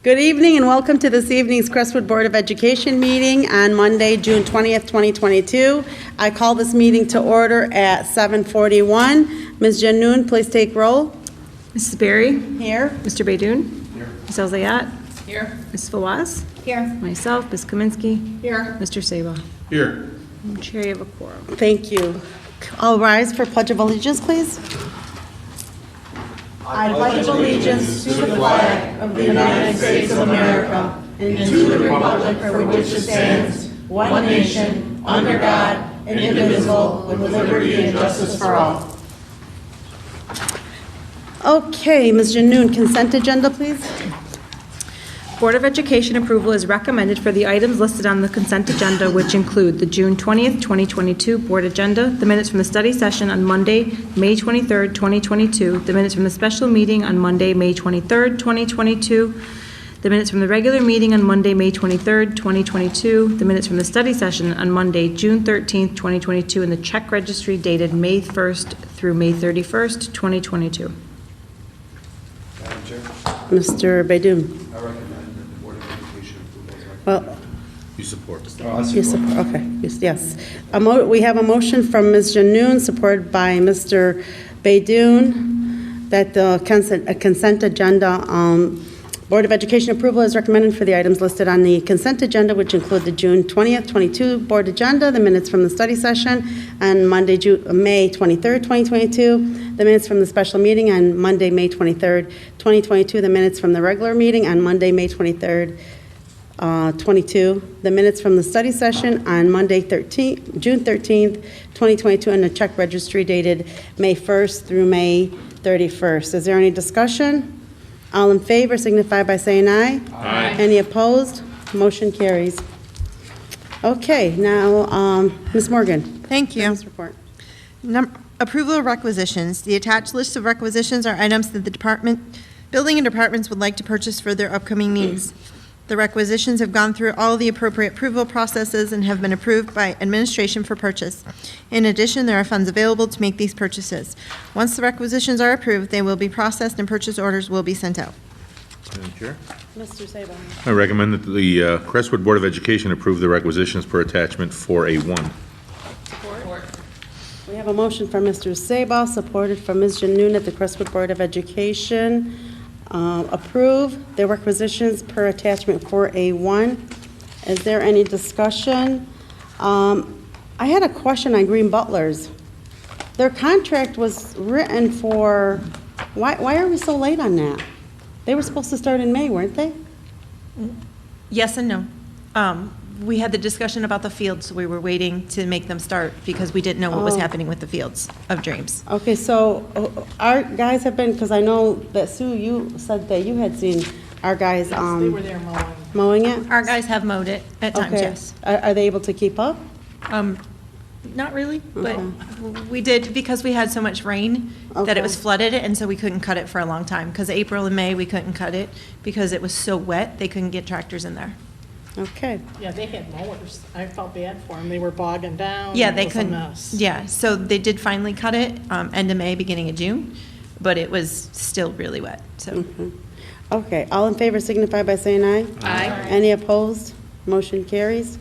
Good evening and welcome to this evening's Crestwood Board of Education meeting on Monday, June 20th, 2022. I call this meeting to order at 7:41. Ms. Janoon, please take roll. Mrs. Berry? Here. Mr. Baydoun? Here. Ms. Elzayat? Here. Ms. Fawaz? Here. Myself, Ms. Kaminsky? Here. Mr. Saba? Here. Chair, you have a quorum. Thank you. All rise for Pledge of Allegiance, please. I pledge allegiance to the flag of the United States of America and to the republic for which it stands, one nation, under God, indivisible, with liberty and justice for all. Okay, Ms. Janoon, consent agenda, please. Board of Education approval is recommended for the items listed on the consent agenda, which include the June 20th, 2022 board agenda, the minutes from the study session on Monday, May 23rd, 2022, the minutes from the special meeting on Monday, May 23rd, 2022, the minutes from the regular meeting on Monday, May 23rd, 2022, the minutes from the study session on Monday, June 13th, 2022, and the check registry dated May 1st through May 31st, 2022. Madam Chair, Mr. Baydoun. I recommend that the Board of Education approve. Well, You support. you support, okay, yes. We have a motion from Ms. Janoon, supported by Mr. Baydoun, that the consent agenda, Board of Education approval is recommended for the items listed on the consent agenda, which include the June 20th, 22 board agenda, the minutes from the study session on Monday, May 23rd, 2022, the minutes from the special meeting on Monday, May 23rd, 2022, the minutes from the regular meeting on Monday, May 23rd, 22, the minutes from the study session on Monday, June 13th, 2022, and the check registry dated May 1st through May 31st. Is there any discussion? All in favor signify by saying aye. Aye. Any opposed? Motion carries. Okay, now, Ms. Morgan. Thank you. Ms. Report. Approval of requisitions. The attached list of requisitions are items that the building and departments would like to purchase for their upcoming needs. The requisitions have gone through all the appropriate approval processes and have been approved by administration for purchase. In addition, there are funds available to make these purchases. Once the requisitions are approved, they will be processed and purchase orders will be sent out. Madam Chair, Mr. Sabo. I recommend that the Crestwood Board of Education approve the requisitions per attachment 4A1. We have a motion from Mr. Sabo, supported from Ms. Janoon, at the Crestwood Board of Education approve the requisitions per attachment 4A1. Is there any discussion? I had a question on Green Butlers. Their contract was written for, why are we so late on that? They were supposed to start in May, weren't they? Yes and no. We had the discussion about the fields, so we were waiting to make them start because we didn't know what was happening with the Fields of Dreams. Okay, so our guys have been, because I know that Sue, you said that you had seen our guys They were there mowing mowing. it? Our guys have mowed it at times, Okay. yes. Are they able to keep up? Not really, but Okay. we did, because we had so much rain that Okay. it was flooded, and so we couldn't cut it for a long time. Because April and May, we couldn't cut it because it was so wet, they couldn't get tractors in there. Okay, Yeah, they had mowers. I felt bad for them. They were bogging down. Yeah, It they was a couldn't. mess. Yeah, so they did finally cut it, end of May, beginning of June, but it was still really wet, so. okay. All in favor signify by saying aye. Aye. Any opposed? Motion carries.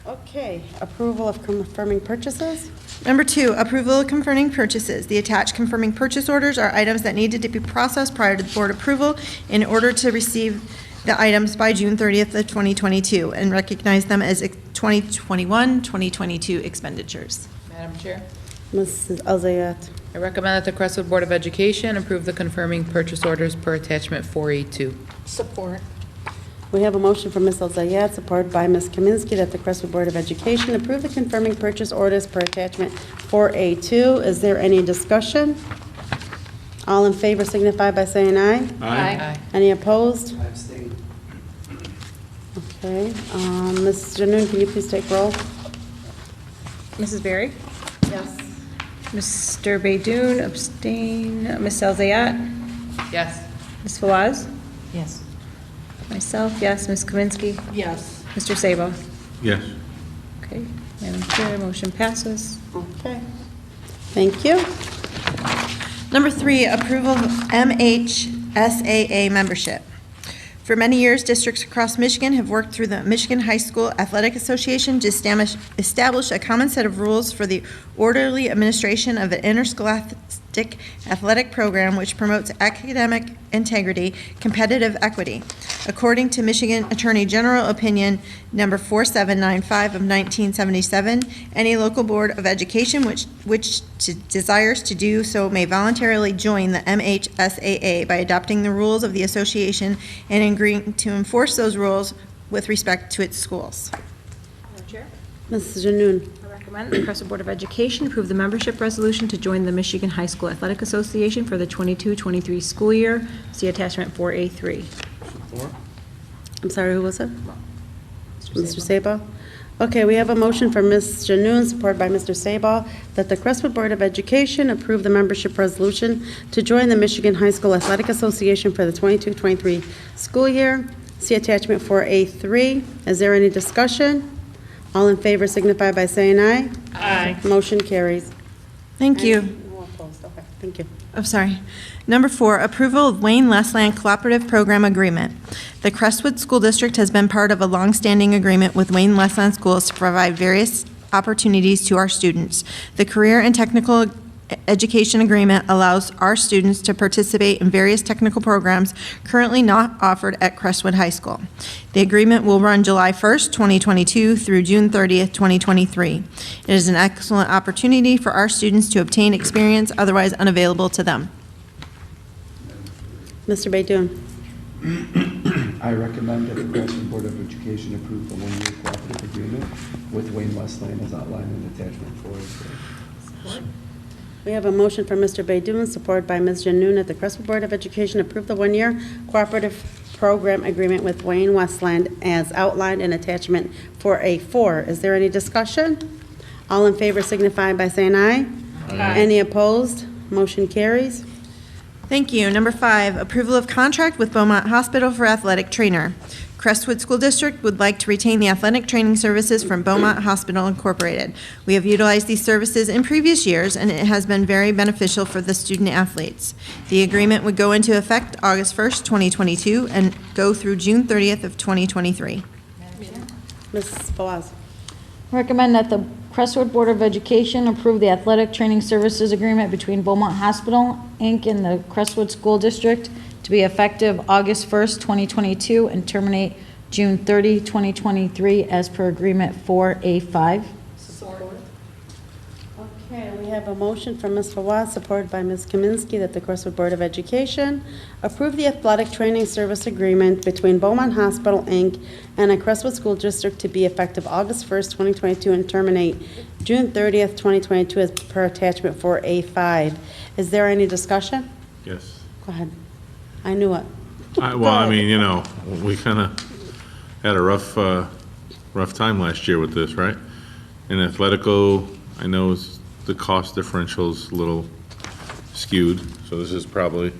Okay, approval of confirming purchases? Number 2, approval of confirming purchases. The attached confirming purchase orders are items that needed to be processed prior to the board approval in order to receive the items by June 30th of 2022 and recognize them as 2021, 2022 expenditures. Madam Chair, Mrs. Elzayat. I recommend that the Crestwood Board of Education approve the confirming purchase orders per attachment 4A2. Support. We have a motion from Ms. Elzayat, supported by Ms. Kaminsky, that the Crestwood Board of Education approve the confirming purchase orders per attachment 4A2. Is there any discussion? All in favor signify by saying aye. Aye. Any opposed? I abstain. Okay, Ms. Janoon, can you please take roll? Mrs. Berry? Yes. Mr. Baydoun, abstain. Ms. Elzayat? Yes. Ms. Fawaz? Yes. Myself, yes. Ms. Kaminsky? Yes. Mr. Saba? Yes. Okay, Madam Chair, motion passes. Okay. Thank you. Number 3, approval of MHSAA membership. For many years, districts across Michigan have worked through the Michigan High School Athletic Association to establish a common set of rules for the orderly administration of an interscholastic athletic program which promotes academic integrity, competitive equity. According to Michigan Attorney General Opinion Number 4795 of 1977, any local board of education which desires to do so may voluntarily join the MHSAA by adopting the rules of the association and agreeing to enforce those rules with respect to its schools. Madam Chair, Mrs. Janoon. I recommend the Crestwood Board of Education approve the membership resolution to join the Michigan High School Athletic Association for the 22-23 school year. See attachment 4A3. Support. I'm sorry, who was it? Mr. Sabah? Okay, we have a motion from Ms. Janoon, supported by Mr. Sabah, that the Crestwood Board of Education approve the membership resolution to join the Michigan High School Athletic Association for the 22-23 school year. See attachment 4A3. Is there any discussion? All in favor signify by saying aye. Aye. Motion carries. Thank you. No opposed. Okay, thank you. Oh, sorry. Number 4, approval of Wayne Lessland Cooperative Program Agreement. The Crestwood School District has been part of a longstanding agreement with Wayne Lessland Schools to provide various opportunities to our students. The Career and Technical Education Agreement allows our students to participate in various technical programs currently not offered at Crestwood High School. The agreement will run July 1st, 2022 through June 30th, 2023. It is an excellent opportunity for our students to obtain experience otherwise unavailable to them. Mr. Baidoon. I recommend that the Crestwood Board of Education approve the one-year cooperative agreement with Wayne Westland as outlined in attachment 4. We have a motion from Mr. Baidoon, supported by Ms. Janoon, that the Crestwood Board of Education approve the one-year cooperative program agreement with Wayne Westland as outlined in attachment 4A4. Is there any discussion? All in favor signify by saying aye. Aye. Any opposed? Motion carries. Thank you. Number 5, approval of contract with Beaumont Hospital for athletic trainer. Crestwood School District would like to retain the athletic training services from Beaumont Hospital Incorporated. We have utilized these services in previous years, and it has been very beneficial for the student athletes. The agreement would go into effect August 1st, 2022, and go through June 30th of 2023. Mrs. Fawaz. Recommend that the Crestwood Board of Education approve the athletic training services agreement between Beaumont Hospital, Inc. and the Crestwood School District to be effective August 1st, 2022, and terminate June 30, 2023, as per agreement 4A5. Okay, we have a motion from Ms. Fawaz, supported by Ms. Kaminsky, that the Crestwood Board of Education approve the athletic training service agreement between Beaumont Hospital, Inc. and the Crestwood School District to be effective August 1st, 2022, and terminate June 30th, 2022, as per attachment 4A5. Is there any discussion? Yes. Go ahead. I knew it. Well, I mean, you know, we kind of had a rough time last year with this, right? In Athletico, I know the cost differential's a little skewed, so this is probably,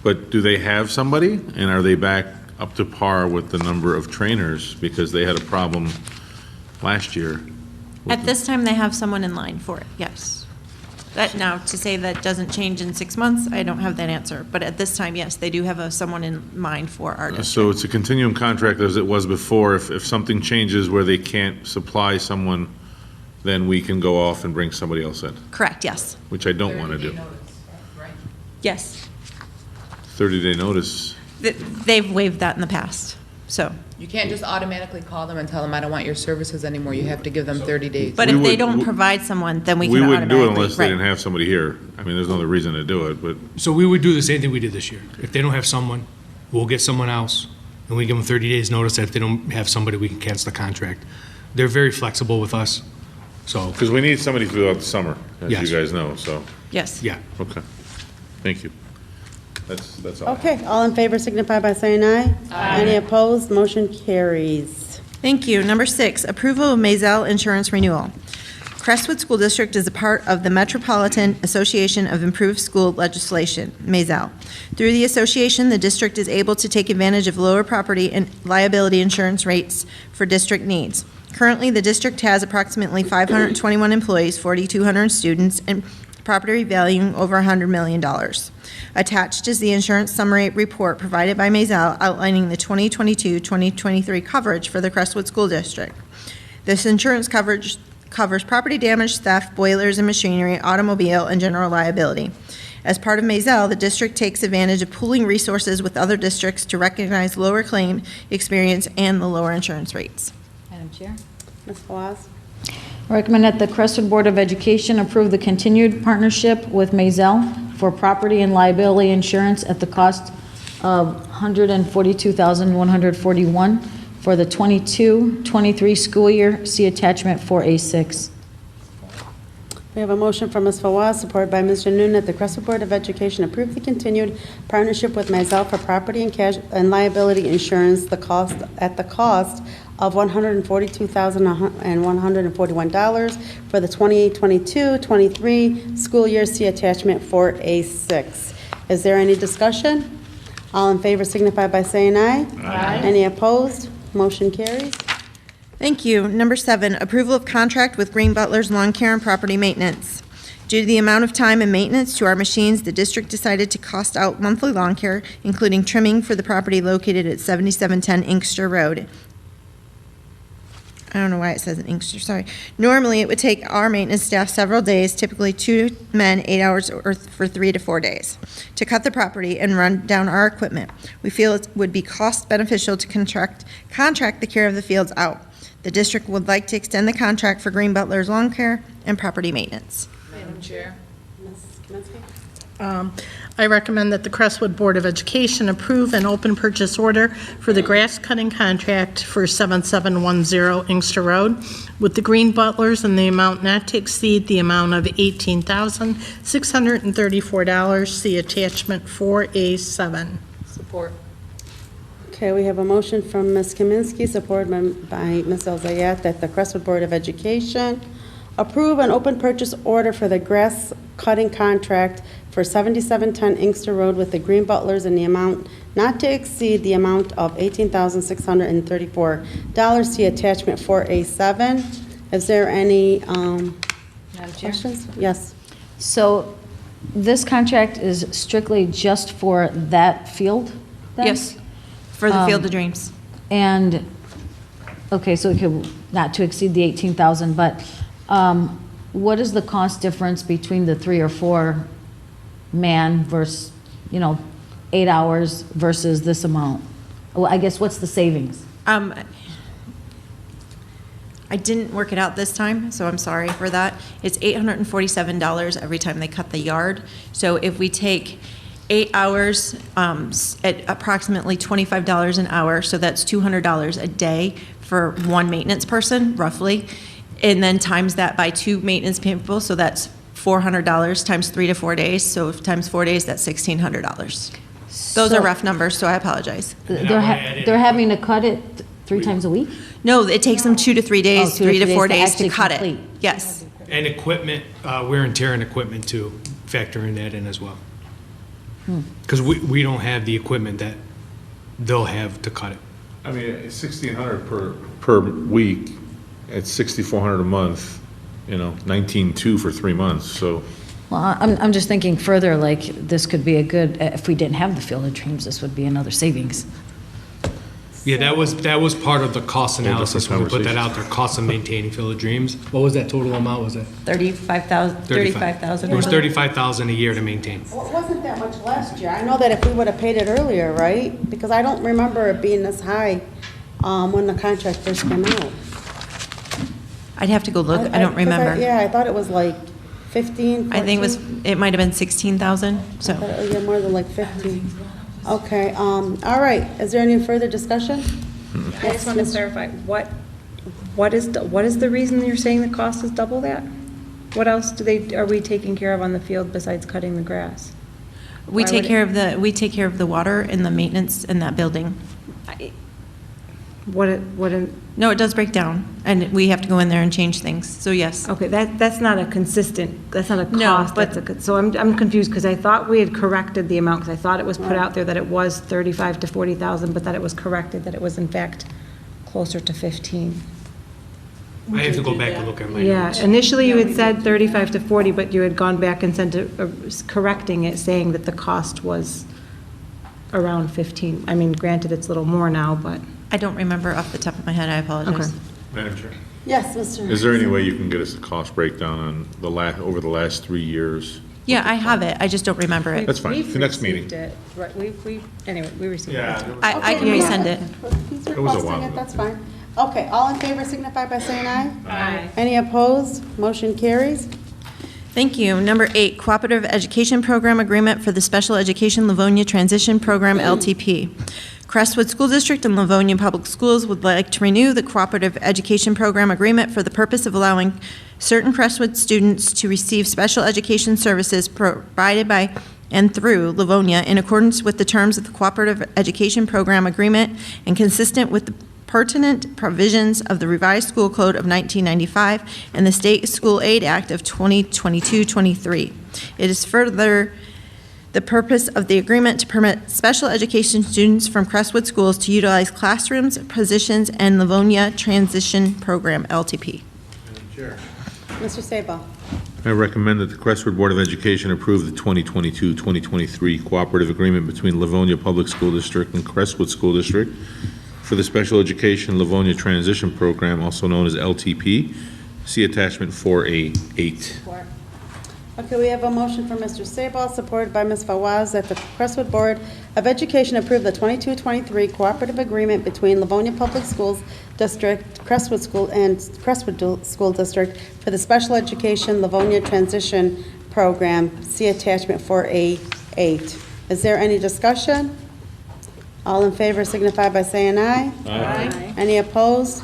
but do they have somebody? And are they back up to par with the number of trainers? Because they had a problem last year. At this time, they have someone in line for it, yes. That, now, to say that doesn't change in 6 months, I don't have that answer. But at this time, yes, they do have someone in mind for our district. So it's a continuum contract as it was before. If something changes where they can't supply someone, then we can go off and bring somebody else in, Correct, yes. which I don't want to do. Yes. 30-day notice. They've waived that in the past, so. You can't just automatically call them and tell them, I don't want your services anymore. You have to give them 30 days. But We if they would- don't provide someone, then we can We automatically. wouldn't do it unless they right. didn't have somebody here. I mean, there's no other reason to do it, but So we would do the same thing we did this year. If they don't have someone, we'll get someone else, and we give them 30 days notice that if they don't have somebody, we can cancel the contract. They're very flexible with us, so, because we need somebody throughout the summer, as Yes. you guys know, so, Yes. yeah. okay. Thank you. That's all. Okay, all in favor signify by saying aye. Aye. Any opposed? Motion carries. Thank you. Number 6, approval of Maisel insurance renewal. Crestwood School District is a part of the Metropolitan Association of Improved School Legislation, Maisel. Through the association, the district is able to take advantage of lower property and liability insurance rates for district needs. Currently, the district has approximately 521 employees, 4,200 students, and property valuing over $100 million. Attached is the insurance summary report provided by Maisel outlining the 2022-2023 coverage for the Crestwood School District. This insurance coverage covers property damage, theft, boilers and machinery, automobile, and general liability. As part of Maisel, the district takes advantage of pooling resources with other districts to recognize lower claim experience and the lower insurance rates. Madam Chair. Ms. Fawaz? I recommend that the Crestwood Board of Education approve the continued partnership with Maisel for property and liability insurance at the cost of $142,141 for the 22-23 school year. See attachment 4A6. We have a motion from Ms. Fawaz, supported by Ms. Janoon, that the Crestwood Board of Education approve the continued partnership with Maisel for property and liability insurance at the cost of $142,141 for the 2022-23 school year. See attachment 4A6. Is there any discussion? All in favor signify by saying aye. Aye. Any opposed? Motion carries. Thank you. Number 7, approval of contract with Green Butler's lawn care and property maintenance. Due to the amount of time and maintenance to our machines, the district decided to cost out monthly lawn care, including trimming for the property located at 7710 Inkster Road. I don't know why it says in Inkster, sorry. Normally, it would take our maintenance staff several days, typically 2 men, 8 hours, or for 3 to 4 days, to cut the property and run down our equipment. We feel it would be cost beneficial to contract the care of the fields out. The district would like to extend the contract for Green Butler's lawn care and property maintenance. Madam Chair. Ms. Kaminsky? I recommend that the Crestwood Board of Education approve an open purchase order for the grass cutting contract for 7710 Inkster Road with the Green Butlers in the amount not to exceed the amount of $18,634. See attachment 4A7. Support. Okay, we have a motion from Ms. Kaminsky, supported by Ms. Elzayat, that the Crestwood Board of Education approve an open purchase order for the grass cutting contract for 7710 Inkster Road with the Green Butlers in the amount not to exceed the amount of $18,634. See attachment 4A7. Is there any questions? Yes. So this contract is strictly just for that field then? Yes, for the Field of Dreams. And, okay, so it could not to exceed the 18,000, but what is the cost difference between the 3 or 4 man versus, 8 hours versus this amount? Well, I guess what's the savings? I didn't work it out this time, so I'm sorry for that. It's $847 every time they cut the yard. So if we take 8 hours at approximately $25 an hour, so that's $200 a day for one maintenance person, roughly, and then times that by 2 maintenance people, so that's $400 times 3 to 4 days, so times 4 days, that's $1,600. Those are rough numbers, so I apologize. They're having to cut it 3 times a week? No, it takes them 2 to 3 days, 2 to 3 to 4 days days to to cut actually it. complete. Yes. And equipment, wear and tear and equipment too, factoring that in as well. Because we don't have the equipment that they'll have to cut it. I mean, it's $1,600 per week, it's $6,400 a month, 19,200 for 3 months, so. Well, I'm just thinking further, like, this could be a good, if we didn't have the Field of Dreams, this would be another savings. Yeah, that was part of the cost analysis when we put that out there, cost of maintaining Field of Dreams. What was that total amount, was it? $35,000. It was $35,000 a year to maintain. Well, it wasn't that much last year. I know that if we would have paid it earlier, right? Because I don't remember it being this high when the contract first came out. I'd have to go look, I don't remember. Yeah, I thought it was like 15, 14. I think it might have been 16,000, so. Yeah, more than like 15. Okay, all right. Is there any further discussion? I just want to clarify, what is the reason you're saying the cost is double that? What else are we taking care of on the field besides cutting the grass? We Why take would care of the water and the maintenance in that building. No, it does break down, and we have to go in there and change things, so yes. Okay, that's not a consistent, that's not a No, cost, so I'm confused, because I thought we had corrected the amount, because I thought it was put out there that it was 35 to 40,000, but that it was corrected, that it was in fact closer to 15. I have to go back and look at my Yeah, notes. initially you had said 35 to 40, but you had gone back and sent it, correcting it, saying that the cost was around 15. I mean, granted, it's a little more now, but. I don't remember off the top of my head, I apologize. Okay. Madam Chair, Yes, Mr. is there any way you can get us the cost breakdown on over the last 3 years? Yeah, I have it, I just don't remember it. That's fine. We've The next received meeting. it. Right, anyway, we received it. I can resend it. He's That was a while requesting it, ago. that's fine. Okay, all in favor signify by saying aye. Aye. Any opposed? Motion carries. Thank you. Number 8, Cooperative Education Program Agreement for the Special Education Livonia Transition Program, LTP. Crestwood School District and Livonia Public Schools would like to renew the Cooperative Education Program Agreement for the purpose of allowing certain Crestwood students to receive special education services provided by and through Livonia in accordance with the terms of the Cooperative Education Program Agreement and consistent with the pertinent provisions of the Revised School Code of 1995 and the State School Aid Act of 2022-23. It is further the purpose of the agreement to permit special education students from Crestwood schools to utilize classrooms, positions, and Livonia Transition Program, LTP. Madam Chair. Mr. Sabal. I recommend that the Crestwood Board of Education approve the 2022-2023 cooperative agreement between Livonia Public School District and Crestwood School District for the Special Education Livonia Transition Program, also known as LTP. See attachment 4A8. Okay, we have a motion from Mr. Sabal, supported by Ms. Fawaz, that the Crestwood Board of Education approve the 22-23 cooperative agreement between Livonia Public Schools District, Crestwood School, and Crestwood School District for the Special Education Livonia Transition Program. See attachment 4A8. Is there any discussion? All in favor signify by saying aye. Aye. Any opposed?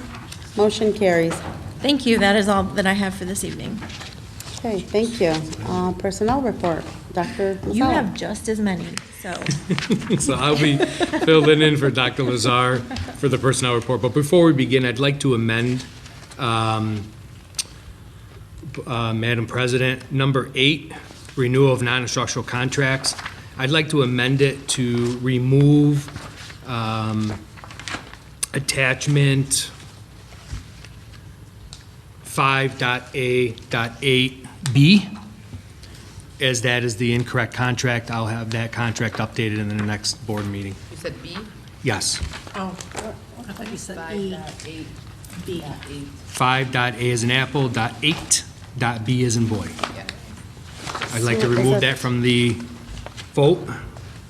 Motion carries. Thank you. That is all that I have for this evening. Okay, thank you. Personnel report, Dr. Mhsaa. You have just as many, so. So I'll be filling in for Dr. Lazar for the personnel report. But before we begin, I'd like to amend, Madam President, number 8, renewal of non-instructional contracts. I'd like to amend it to remove attachment 5.A.8B, as that is the incorrect contract. I'll have that contract updated in the next board meeting. You said B? Yes. Oh, I thought you said E. 5.A is an apple, .8, .B is in boy. Yeah. I'd like to So is remove that- that from the vote.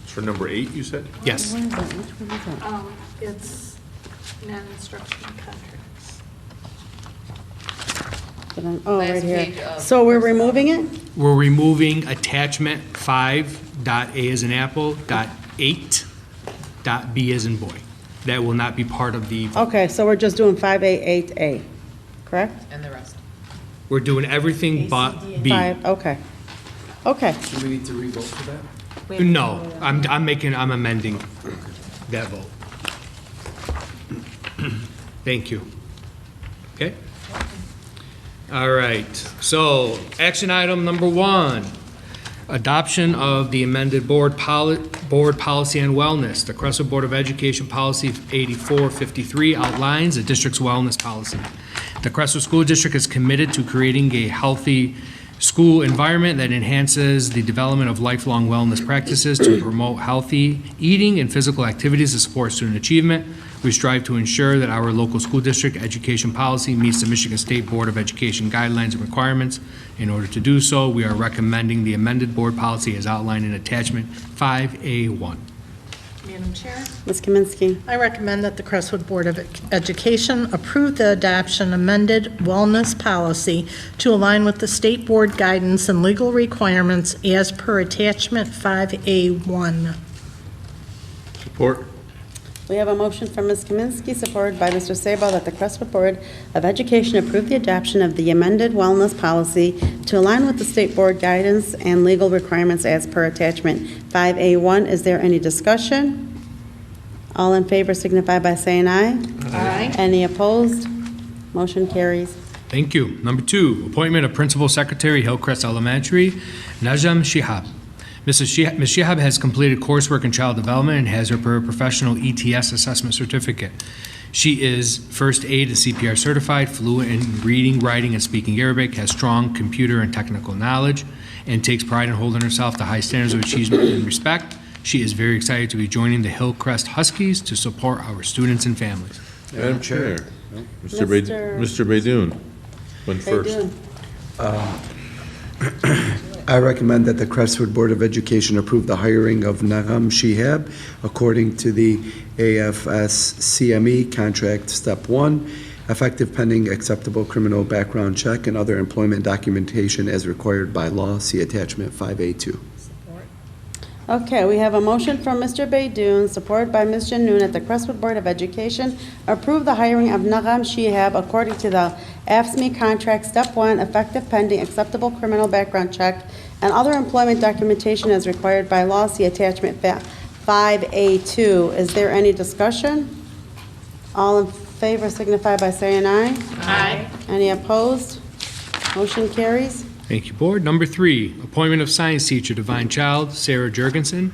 It's for number 8, you said? Yes. Which one is that? It's non-instructional contracts. Oh, right Last here. page of So we're removing it? We're removing attachment 5.A is an apple, .8, .B is in boy. That will not be part of the, Okay, so we're just doing 5A, 8A, correct? And the rest. we're doing everything but B. 5, okay. Okay, Do we need to revote for that? No, I'm amending that vote. Thank you. Okay? All right, so action item number 1, adoption of the amended board policy on wellness. The Creswell Board of Education Policy 8453 outlines the district's wellness policy. The Creswell School District is committed to creating a healthy school environment that enhances the development of lifelong wellness practices to promote healthy eating and physical activities to support student achievement. We strive to ensure that our local school district education policy meets the Michigan State Board of Education guidelines and requirements. In order to do so, we are recommending the amended board policy as outlined in attachment 5A1. Madam Chair? Ms. Kaminsky. I recommend that the Crestwood Board of Education approve the adoption amended wellness policy to align with the state board guidance and legal requirements as per attachment 5A1. Support? We have a motion from Ms. Kaminsky, supported by Mr. Sabal, that the Crestwood Board of Education approve the adoption of the amended wellness policy to align with the state board guidance and legal requirements as per attachment 5A1. Is there any discussion? All in favor signify by saying aye. Aye. Any opposed? Motion carries. Thank you. Number 2, appointment of Principal Secretary, Hillcrest Elementary, Najam Shihab. Ms. Shihab has completed coursework in child development and has her paraprofessional ETS assessment certificate. She is first aid and CPR certified, fluent in reading, writing, and speaking Arabic, has strong computer and technical knowledge, and takes pride in holding herself to high standards of achievement and respect. She is very excited to be joining the Hillcrest Huskies to support our students and families. Madam Chair. Mr. Mr. Baidoon went first. I recommend that the Crestwood Board of Education approve the hiring of Nagam Shihab according to the AFS CME Contract Step 1, effective pending acceptable criminal background check and other employment documentation as required by law. See attachment 5A2. Okay, we have a motion from Mr. Baidoon, supported by Ms. Janoon, that the Crestwood Board of Education approve the hiring of Nagam Shihab according to the AFSCME contract, step 1, effective pending acceptable criminal background check and other employment documentation as required by law. See attachment 5A2. Is there any discussion? All in favor signify by saying aye. Aye. Any opposed? Motion carries. Thank you, Board. Number 3, appointment of science teacher, Divine Child, Sarah Jurgensen.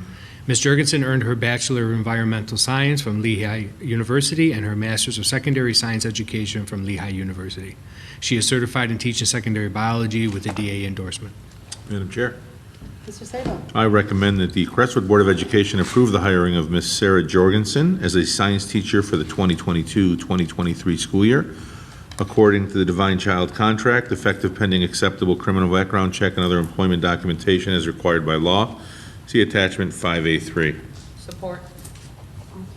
Ms. Jurgensen earned her Bachelor of Environmental Science from Lehigh University and her Master's of Secondary Science Education from Lehigh University. She is certified in teaching secondary biology with a DA endorsement. Madam Chair. Mr. Sabo. I recommend that the Crestwood Board of Education approve the hiring of Ms. Sarah Jorgensen as a science teacher for the 2022-2023 school year, according to the Divine Child contract, effective pending acceptable criminal background check and other employment documentation as required by law. See attachment 5A3. Support.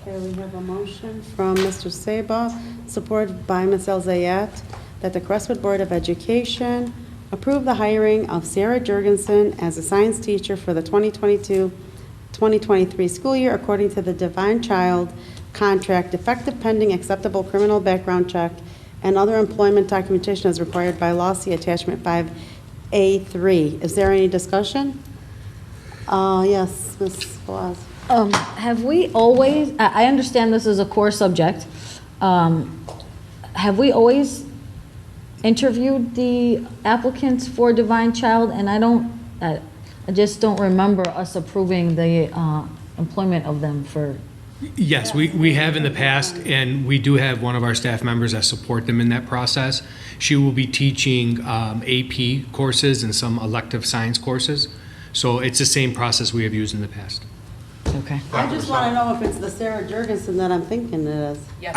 Okay, we have a motion from Mr. Saba, supported by Ms. Elzayat, that the Crestwood Board of Education approve the hiring of Sarah Jurgensen as a science teacher for the 2022-2023 school year according to the Divine Child contract, effective pending acceptable criminal background check and other employment documentation as required by law. See attachment 5A3. Is there any discussion? Yes, Ms. Boaz. Have we always, I understand this is a core subject. Have we always interviewed the applicants for Divine Child? And I just don't remember us approving the employment of them for. Yes, we have in the past, and we do have one of our staff members that support them in that process. She will be teaching AP courses and some elective science courses. So it's the same process we have used in the past. Okay. I just want to know if it's the Sarah Jurgensen that I'm thinking it is. Yes,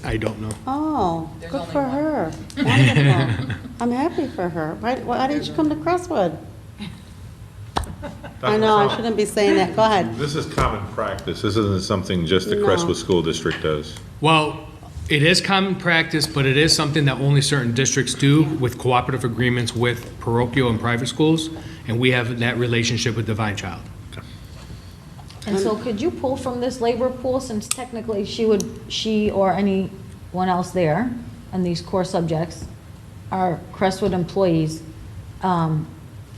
I don't know. Oh, There's good only for one. her. Wonderful. I'm happy for her. Why didn't you come to Crestwood? I know, I shouldn't be saying that. Go ahead. This is common practice. This isn't something just the No. Crestwood School District does. Well, it is common practice, but it is something that only certain districts do with cooperative agreements with parochial and private schools, and we have that relationship with Divine Child. And so could you pull from this labor pool, since technically she or anyone else there on these core subjects are Crestwood employees,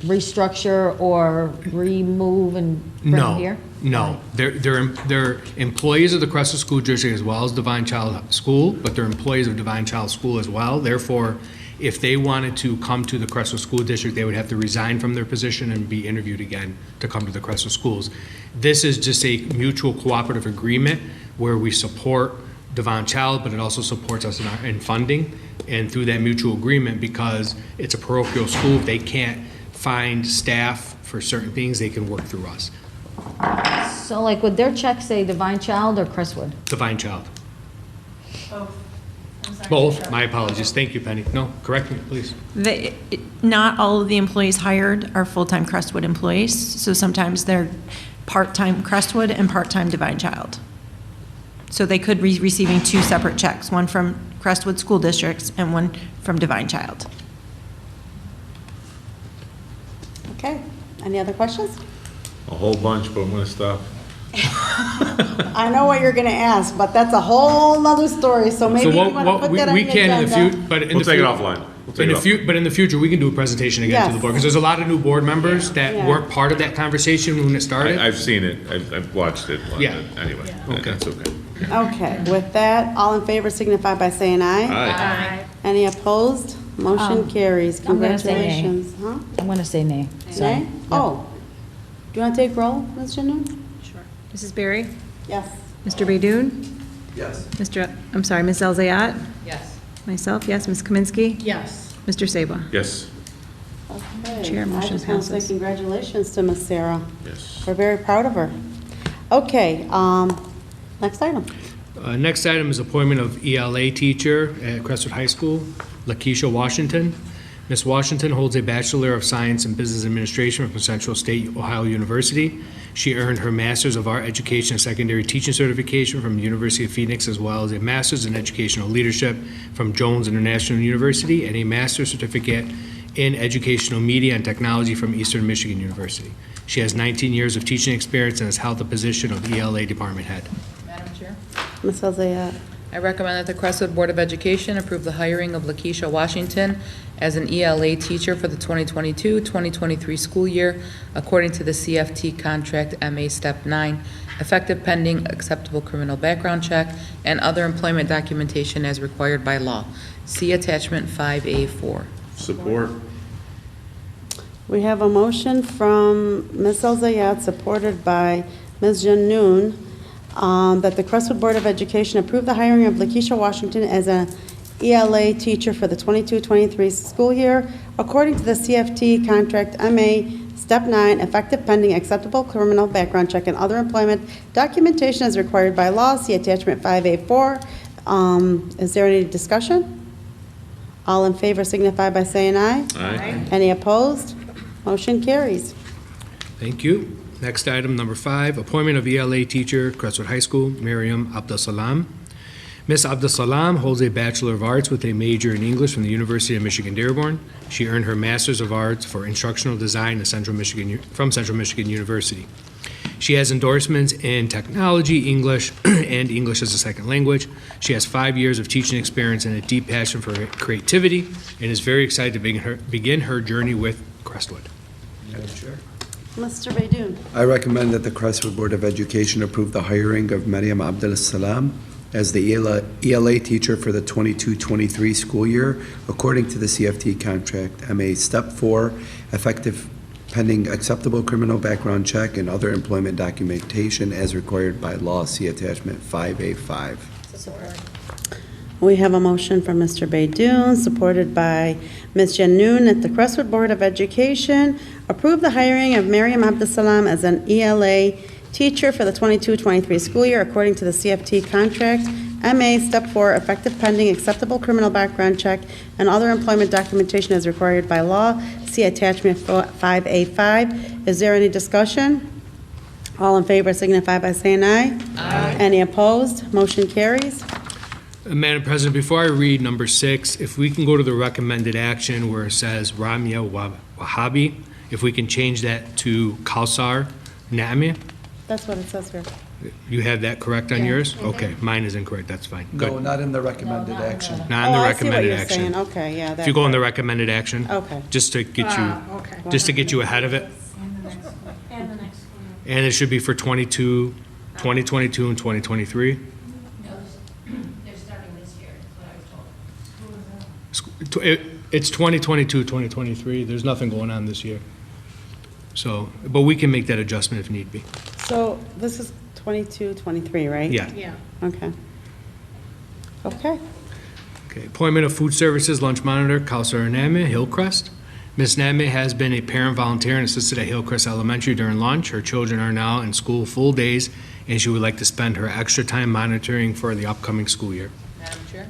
restructure or remove and bring them here? No, they're employees of the Crestwood School District as well as Divine Child School, but they're employees of Divine Child School as well. Therefore, if they wanted to come to the Crestwood School District, they would have to resign from their position and be interviewed again to come to the Crestwood Schools. This is just a mutual cooperative agreement where we support Divine Child, but it also supports us in funding. And through that mutual agreement, because it's a parochial school, if they can't find staff for certain things, they can work through us. So like, would their check say Divine Child or Crestwood? Divine Child. Both, my apologies. Thank you, Penny. No, correct me, please. Not all of the employees hired are full-time Crestwood employees, so sometimes they're part-time Crestwood and part-time Divine Child. So they could be receiving two separate checks, one from Crestwood School Districts and one from Divine Child. Okay, any other questions? A whole bunch, but I'm going to stop. I know what you're going to ask, but that's a whole nother story, so maybe you want to put that on the agenda. But in We'll the take it future, offline. We'll take it off. but in the future, we can do a presentation again to the Yes. board, because there's a lot of new board members that Yeah. weren't part of that conversation when it started. I've seen it. I've watched it. Yeah. Anyway, Okay. that's okay. Okay, with that, all in favor signify by saying aye. Aye. Any opposed? Motion carries. I'm gonna say nay. Congratulations. Huh? I'm going to say nay. Sorry. Nay? Oh. Do you want to take roll, Ms. Janu? Sure. Mrs. Berry? Yes. Mr. Baidoon? Yes. I'm sorry, Ms. Elzayat? Yes. Myself, yes. Ms. Kaminsky? Yes. Mr. Saba? Yes. Okay. Chair, motion I just want to say passes. congratulations to Ms. Sarah. Yes. We're very proud of her. Okay, next item. Next item is appointment of ELA teacher at Crestwood High School, Lakeisha Washington. Ms. Washington holds a Bachelor of Science in Business Administration from Central State Ohio University. She earned her Master's of Art Education and Secondary Teaching Certification from the University of Phoenix, as well as a Master's in Educational Leadership from Jones International University and a Master's Certificate in Educational Media and Technology from Eastern Michigan University. She has 19 years of teaching experience and has held the position of ELA Department Head. Madam Chair, Ms. Elzayat. I recommend that the Crestwood Board of Education approve the hiring of Lakeisha Washington as an ELA teacher for the 2022-2023 school year according to the CFT contract MA Step 9, effective pending acceptable criminal background check and other employment documentation as required by law. See attachment 5A4. Support. We have a motion from Ms. Elzayat, supported by Ms. Janoon, that the Crestwood Board of Education approve the hiring of Lakeisha Washington as an ELA teacher for the 22-23 school year according to the CFT contract MA Step 9, effective pending acceptable criminal background check and other employment documentation as required by law. See attachment 5A4. Is there any discussion? All in favor signify by saying aye. Aye. Any opposed? Motion carries. Thank you. Next item, number 5, appointment of ELA teacher, Crestwood High School, Miriam Abdus-Salam. Ms. Abdus-Salam holds a Bachelor of Arts with a major in English from the University of Michigan Dearborn. She earned her Master's of Arts for Instructional Design from Central Michigan University. She has endorsements in technology, English, and English as a second language. She has 5 years of teaching experience and a deep passion for creativity and is very excited to begin her journey with Crestwood. Madam Chair. Mr. Baidoon. I recommend that the Crestwood Board of Education approve the hiring of Maryam Abdel-Salam as the ELA teacher for the 22-23 school year according to the CFT contract MA Step 4, effective pending acceptable criminal background check and other employment documentation as required by law. See attachment 5A5. We have a motion from Mr. Baidoon, supported by Ms. Janoon, that the Crestwood Board of Education approve the hiring of Miriam Abdus-Salam as an ELA teacher for the 22-23 school year according to the CFT contract, MA Step 4, effective pending acceptable criminal background check and other employment documentation as required by law. See attachment 5A5. Is there any discussion? All in favor signify by saying aye. Aye. Any opposed? Motion carries. Madam President, before I read number 6, if we can go to the recommended action where it says Ramya Wahabi, if we can change that to Kausar Naami. That's what it says here. You have that correct on Yeah. yours? Okay, mine is incorrect, that's fine. No, Good. not in the recommended action. Not in the Oh, recommended I see what action. you're saying. Okay, yeah. If you go in the recommended action. Okay. Just to get Okay. just to get you ahead of it. And it should be for 2022 and 2023. They're starting this year, is what I was told. It's 2022, 2023. There's nothing going on this year. So, but we can make that adjustment if need be. So this is 22, 23, right? Yeah. Yeah. Okay. Okay. Okay, appointment of food services lunch monitor, Kausar Name, Hillcrest. Ms. Name has been a parent volunteer and assisted at Hillcrest Elementary during lunch. Her children are now in school full days, and she would like to spend her extra time monitoring for the upcoming school year. Madam Chair,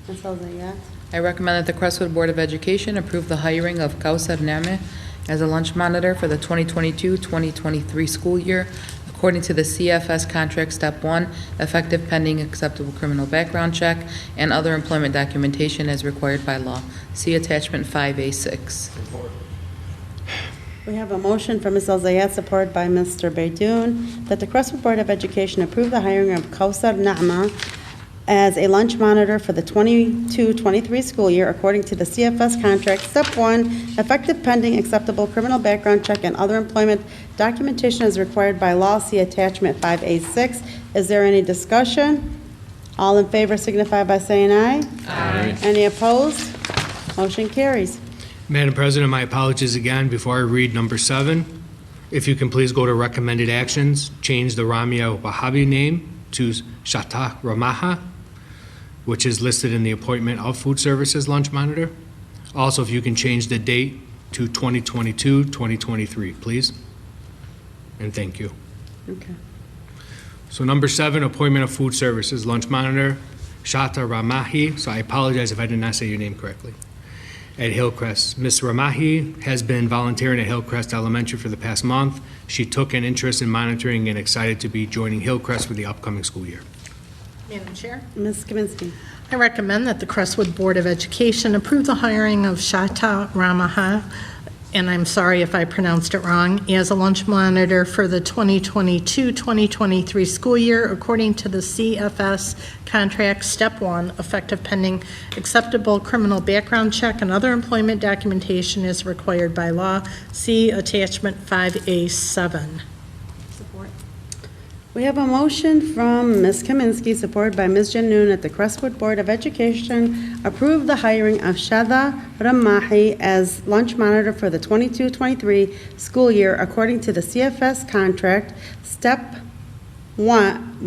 Ms. Elzayat. I recommend that the Crestwood Board of Education approve the hiring of Kausar Name as a lunch monitor for the 2022-2023 school year according to the CFS contract Step 1, effective pending acceptable criminal background check and other employment documentation as required by law. See attachment 5A6. We have a motion from Ms. Elzayat, supported by Mr. Baidoon, that the Crestwood Board of Education approve the hiring of Kausar Naama as a lunch monitor for the 22-23 school year according to the CFS contract, Step 1, effective pending acceptable criminal background check and other employment documentation as required by law. See attachment 5A6. Is there any discussion? All in favor signify by saying aye. Aye. Any opposed? Motion carries. Madam President, my apologies again. Before I read number 7, if you can please go to recommended actions, change the Ramya Wahabi name to Shata Ramaha, which is listed in the appointment of food services lunch monitor. Also, if you can change the date to 2022, 2023, please. And thank you. Okay. So number 7, appointment of food services lunch monitor, Shata Ramahi. So I apologize if I did not say your name correctly. At Hillcrest. Ms. Ramahi has been volunteering at Hillcrest Elementary for the past month. She took an interest in monitoring and excited to be joining Hillcrest for the upcoming school year. Madam Chair, Ms. Kaminsky. I recommend that the Crestwood Board of Education approve the hiring of Shata Ramaha, and I'm sorry if I pronounced it wrong, as a lunch monitor for the 2022-2023 school year according to the CFS contract Step 1, effective pending acceptable criminal background check and other employment documentation as required by law. See attachment 5A7. We have a motion from Ms. Kaminsky, supported by Ms. Janoon, that the Crestwood Board of Education approve the hiring of Shada Ramahi as lunch monitor for the 22-23 school year according to the CFS contract, Step 1,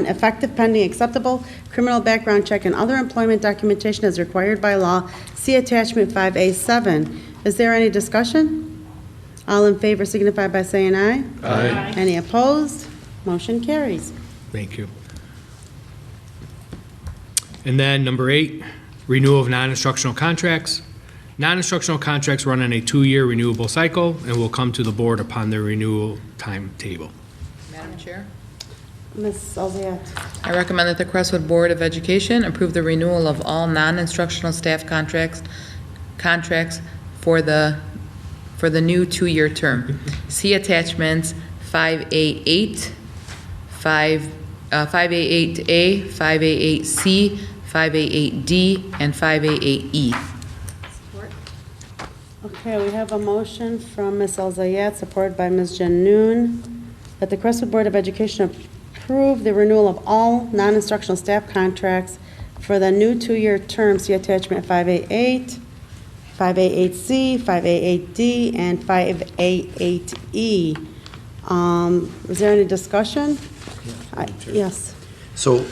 effective pending acceptable criminal background check and other employment documentation as required by law. See attachment 5A7. Is there any discussion? All in favor signify by saying aye. Aye. Any opposed? Motion carries. Thank you. And then number 8, renewal of non-instructional contracts. Non-instructional contracts run on a 2-year renewable cycle and will come to the board upon their renewal timetable. Madam Chair, Ms. Elzayat. I recommend that the Crestwood Board of Education approve the renewal of all non-instructional staff contracts for the new 2-year term. See attachments 5A8, 5A8A, 5A8C, 5A8D, and 5A8E. Okay, we have a motion from Ms. Elzayat, supported by Ms. Janoon, that the Crestwood Board of Education approve the renewal of all non-instructional staff contracts for the new 2-year term. See attachment 5A8, 5A8C, 5A8D, and 5A8E. Is there any discussion? Yes. So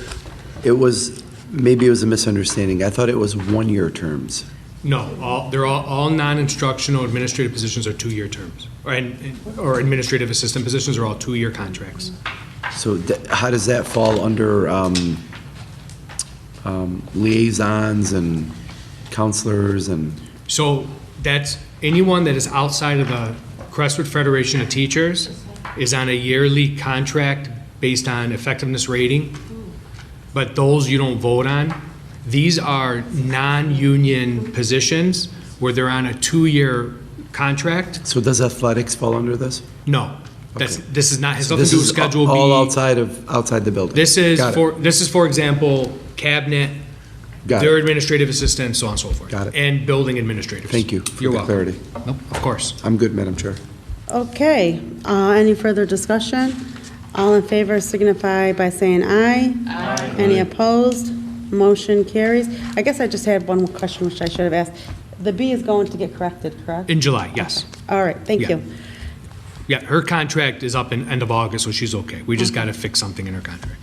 maybe it was a misunderstanding. I thought it was 1-year terms. No, they're all non-instructional administrative positions are 2-year terms. Or administrative assistant positions are all 2-year contracts. So how does that fall under liaisons and counselors and? So that's anyone that is outside of the Crestwood Federation of Teachers is on a yearly contract based on effectiveness rating, but those you don't vote on. These are non-union positions where they're on a 2-year contract. So does athletics fall under this? No, Okay. this is not, has So nothing to do with this is Schedule B. all outside the building? This is Got it. for example, cabinet, Got their it. administrative assistant, so on and so forth. Got it. And building administrators. Thank you for You're the welcome. clarity. Nope, of course. I'm good, Madam Chair. Okay, any further discussion? All in favor signify by saying aye. Aye. Any opposed? Motion carries. I guess I just had one more question, which I should have asked. The B is going to get corrected, correct? In July, yes. All right, thank Yeah. you. Yeah, her contract is up in end of August, so she's okay. We just got to fix something in her contract.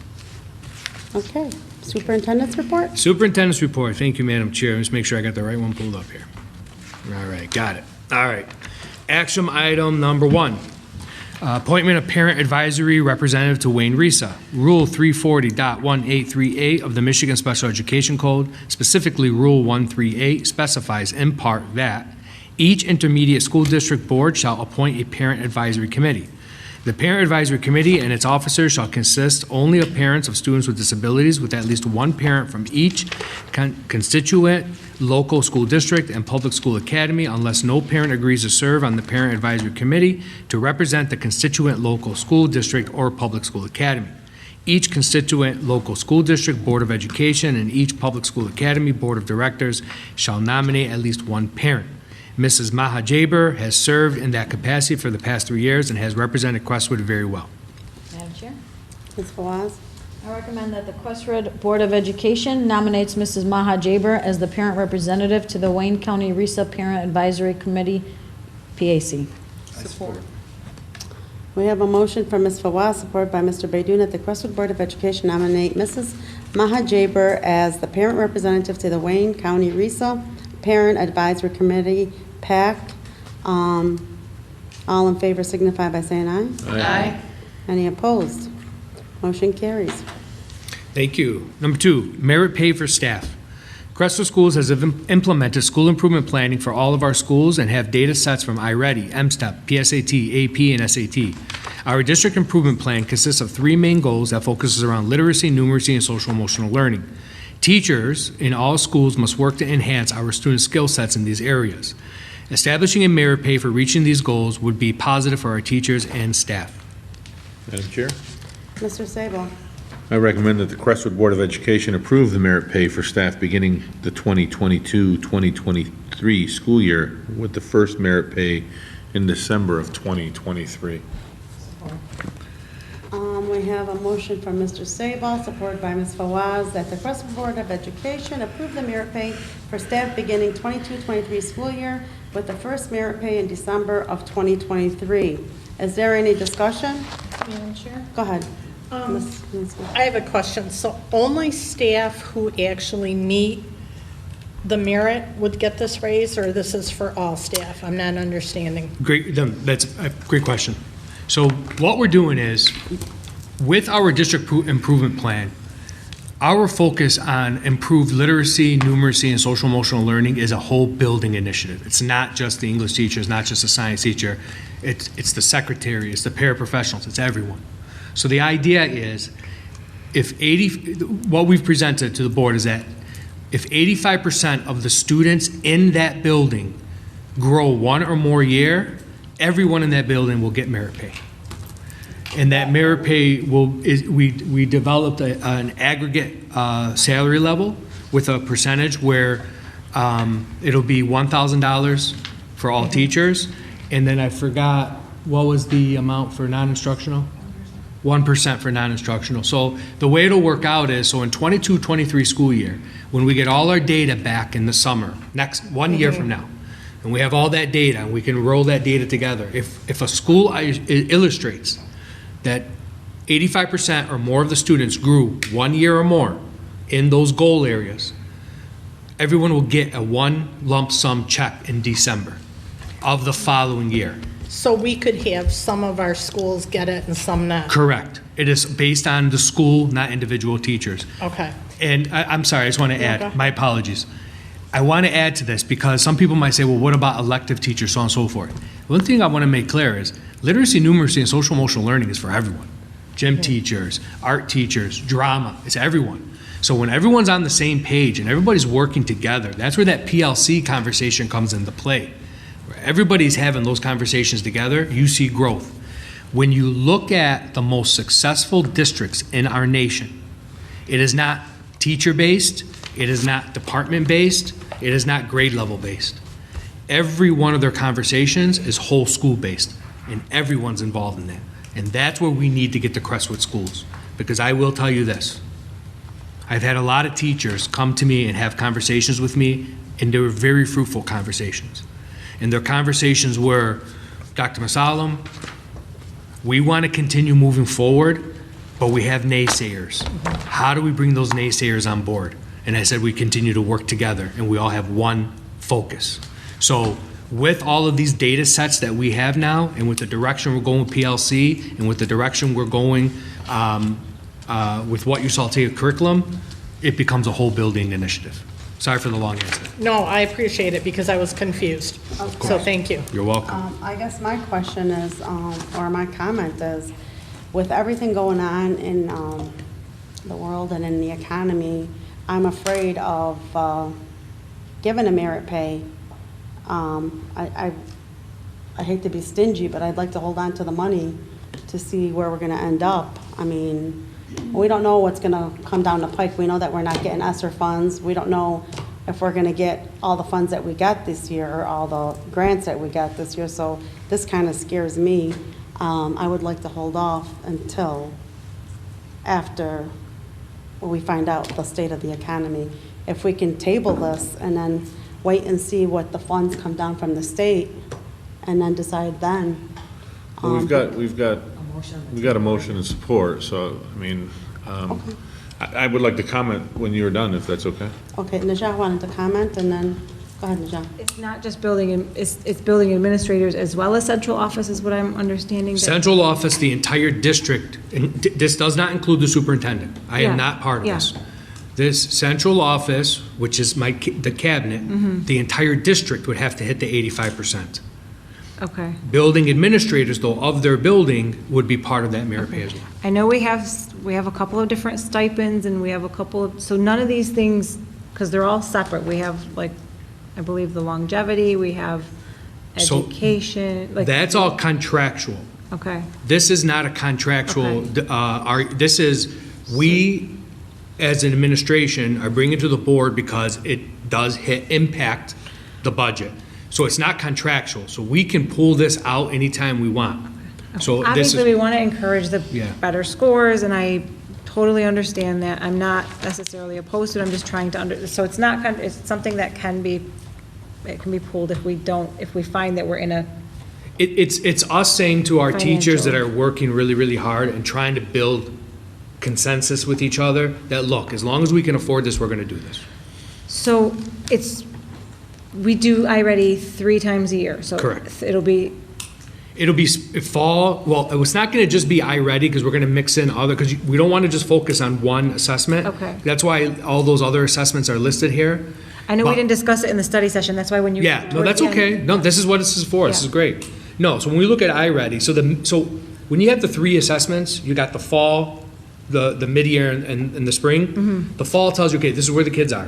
Okay, superintendent's report? Superintendent's report. Thank you, Madam Chair. Let's make sure I got the right one pulled up here. All right, got it. All right. Action item number 1. Appointment of Parent Advisory Representative to Wayne Risa. Rule 340.1838 of the Michigan Special Education Code, specifically Rule 138, specifies in part that each intermediate school district board shall appoint a Parent Advisory Committee. The Parent Advisory Committee and its officers shall consist only of parents of students with disabilities, with at least one parent from each constituent local school district and public school academy, unless no parent agrees to serve on the Parent Advisory Committee to represent the constituent local school district or public school academy. Each constituent local school district board of education and each public school academy board of directors shall nominate at least one parent. Mrs. Mhsaa Jaber has served in that capacity for the past 3 years and has represented Crestwood very well. Madam Chair, Ms. Fawaz? I recommend that the Crestwood Board of Education nominates Mrs. Mhsaa Jaber as the parent representative to the Wayne County RISA Parent Advisory Committee, PAC. Support. We have a motion from Ms. Fawaz, supported by Mr. Baidoon, that the Crestwood Board of Education nominate Mrs. Maha Jaber as the parent representative to the Wayne County RESA Parent Advisory Committee, PAC. All in favor signify by saying aye. Aye. Any opposed? Motion carries. Thank you. Number 2, merit pay for staff. Crestwood Schools has implemented school improvement planning for all of our schools and have data sets from iReady, MSTEP, PSAT, AP, and SAT. Our district improvement plan consists of 3 main goals that focuses around literacy, numeracy, and social-emotional learning. Teachers in all schools must work to enhance our student skill sets in these areas. Establishing a merit pay for reaching these goals would be positive for our teachers and staff. Madam Chair? Mr. Sable. I recommend that the Crestwood Board of Education approve the merit pay for staff beginning the 2022-2023 school year, with the first merit pay in December of 2023. We have a motion from Mr. Sable, supported by Ms. Fawaz, that the Crestwood Board of Education approve the merit pay for staff beginning 22-23 school year, with the first merit pay in December of 2023. Is there any discussion? Madam Chair? Go ahead. Ms. I have a question. So only staff who actually meet the merit would get this raise, or this is for all staff? I'm not understanding. Great, that's a great question. So what we're doing is, with our district improvement plan, our focus on improved literacy, numeracy, and social-emotional learning is a whole building initiative. It's not just the English teacher, it's not just the science teacher, it's the secretary, it's the paraprofessionals, it's everyone. So the idea is, what we've presented to the board is that if 85% of the students in that building grow 1 or more year, everyone in that building will get merit pay. And that merit pay we developed an aggregate salary level with a percentage where it'll be $1,000 for all teachers. And then I forgot, what was the amount for non-instructional? 1% for non-instructional. So the way it'll work out is, so in 22-23 school year, when we get all our data back in the summer, next 1 year from now, and we have all that data, and we can roll that data together, if a school illustrates that 85% or more of the students grew 1 year or more in those goal areas, everyone will get a one lump sum check in December of the following year. So we could have some of our schools get it and some not? Correct. It is based on the school, not individual teachers. Okay. And I'm sorry, I just want to add, my apologies. I want to add to this because some people might say, well, what about elective teachers, so on and so forth. One thing I want to make clear is literacy, numeracy, and social emotional learning is for everyone. Gym teachers, art teachers, drama, it's everyone. So when everyone's on the same page and everybody's working together, that's where that PLC conversation comes into play. Where everybody's having those conversations together, you see growth. When you look at the most successful districts in our nation, it is not teacher-based, it is not department-based, it is not grade level-based. Every one of their conversations is whole school-based, and everyone's involved in that. And that's where we need to get to Crestwood schools. Because I will tell you this, I've had a lot of teachers come to me and have conversations with me, and they were very fruitful conversations. And their conversations were, Dr. Mhsaa, we want to continue moving forward, but we have naysayers. How do we bring those naysayers on board? And I said we continue to work together, and we all have one focus. So with all of these data sets that we have now, and with the direction we're going with PLC, and with the direction we're going with what you saw today, curriculum, it becomes a whole building initiative. Sorry for the long answer. No, I appreciate it because I was confused. So thank you. You're welcome. I guess my question is, or my comment is, with everything going on in the world and in the economy, I'm afraid of giving a merit pay. I hate to be stingy, but I'd like to hold on to the money to see where we're going to end up. I mean, we don't know what's going to come down the pike. We know that we're not getting ESSER funds. We don't know if we're going to get all the funds that we got this year or all the grants that we got this year. So this kind of scares me. I would like to hold off until after we find out the state of the economy. If we can table this and then wait and see what the funds come down from the state and then decide then, Well, we've got a motion and support, so, I mean, I would like to comment when you're done, if that's okay. Okay, Najah wanted to comment, and then, go ahead, Najah. It's not just building, it's building administrators as well as central office is what I'm understanding. Central office, the entire district, and this does not include the superintendent. I Yeah, am not part of yeah. this. This central office, which is the cabinet, Mm-hmm. the entire district would have to hit the 85%. Okay. Building administrators, though, of their building would be part of that merit pay as well. I know we have a couple of different stipends and we have a couple of, so none of these things, because they're all separate. We have like, I believe the longevity, we have So, education, like. That's all contractual. Okay, This is not a contractual, this is, we, as an administration, are bringing to the board because it does impact the budget. So it's not contractual, so we can pull this out anytime we want. So this obviously, we is, want to encourage the Yeah. better scores, and I totally understand that. I'm not necessarily opposed to it, I'm just trying to so it's not, it's something that can be pulled if we find that we're in a, it's us saying to our teachers that Financial. are working really, really hard and trying to build consensus with each other, that look, as long as we can afford this, we're gonna do this. so we do iReady 3 times a year, so. Correct. It'll be, fall, well, it's not gonna just be iReady, because we're gonna mix in other, because we don't wanna just focus on one assessment. Okay. That's why all those other assessments are listed here. I know we But- didn't discuss it in the study session, that's why when you. Yeah, no, toward that's the end- okay. No, this is what this is for. This Yeah. is great. No, so when we look at iReady, so when you have the 3 assessments, you got the fall, the mid-year, and the spring. Mm-hmm. The fall tells you, okay, this is where the kids are.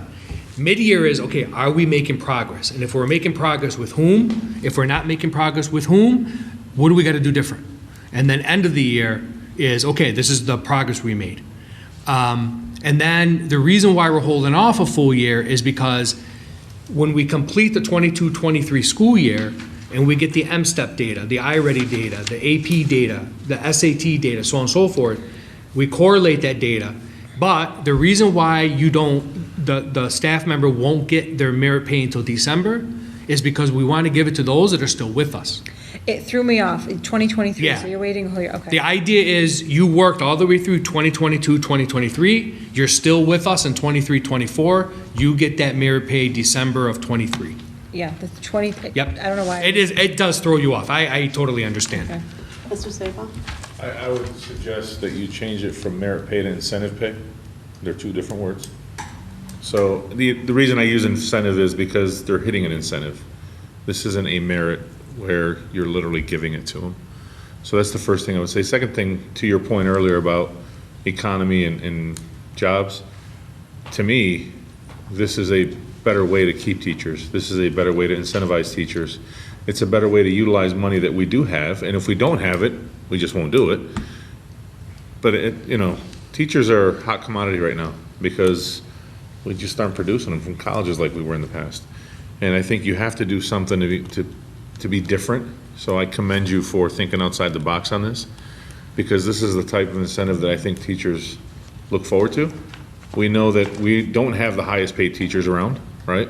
Mid-year is, okay, are we making progress? And if we're making progress with whom? If we're not making progress with whom, what do we got to do different? And then end of the year is, okay, this is the progress we made. And then the reason why we're holding off a full year is because when we complete the 22-23 school year and we get the M-STEP data, the iReady data, the AP data, the SAT data, so on and so forth, we correlate that data. But the reason why you don't, the staff member won't get their merit pay until December is because we want to give it to those that are still with us. It threw me off, in 2023, Yeah. so you're waiting a whole year, okay. The idea is you worked all the way through 2022, 2023, you're still with us in 23, 24, you get that merit pay December of 23. Yeah, the 20, Yep. I don't know why. It does throw you off, I totally understand. Okay. Mr. Sabah? I would suggest that you change it from merit pay to incentive pay. They're 2 different words. So the reason I use incentive is because they're hitting an incentive. This isn't a merit where you're literally giving it to them. So that's the first thing I would say. Second thing, to your point earlier about economy and jobs, to me, this is a better way to keep teachers. This is a better way to incentivize teachers. It's a better way to utilize money that we do have, and if we don't have it, we just won't do it. But teachers are a hot commodity right now because we just aren't producing them from colleges like we were in the past. And I think you have to do something to be different. So I commend you for thinking outside the box on this, because this is the type of incentive that I think teachers look forward to. We know that we don't have the highest paid teachers around, right?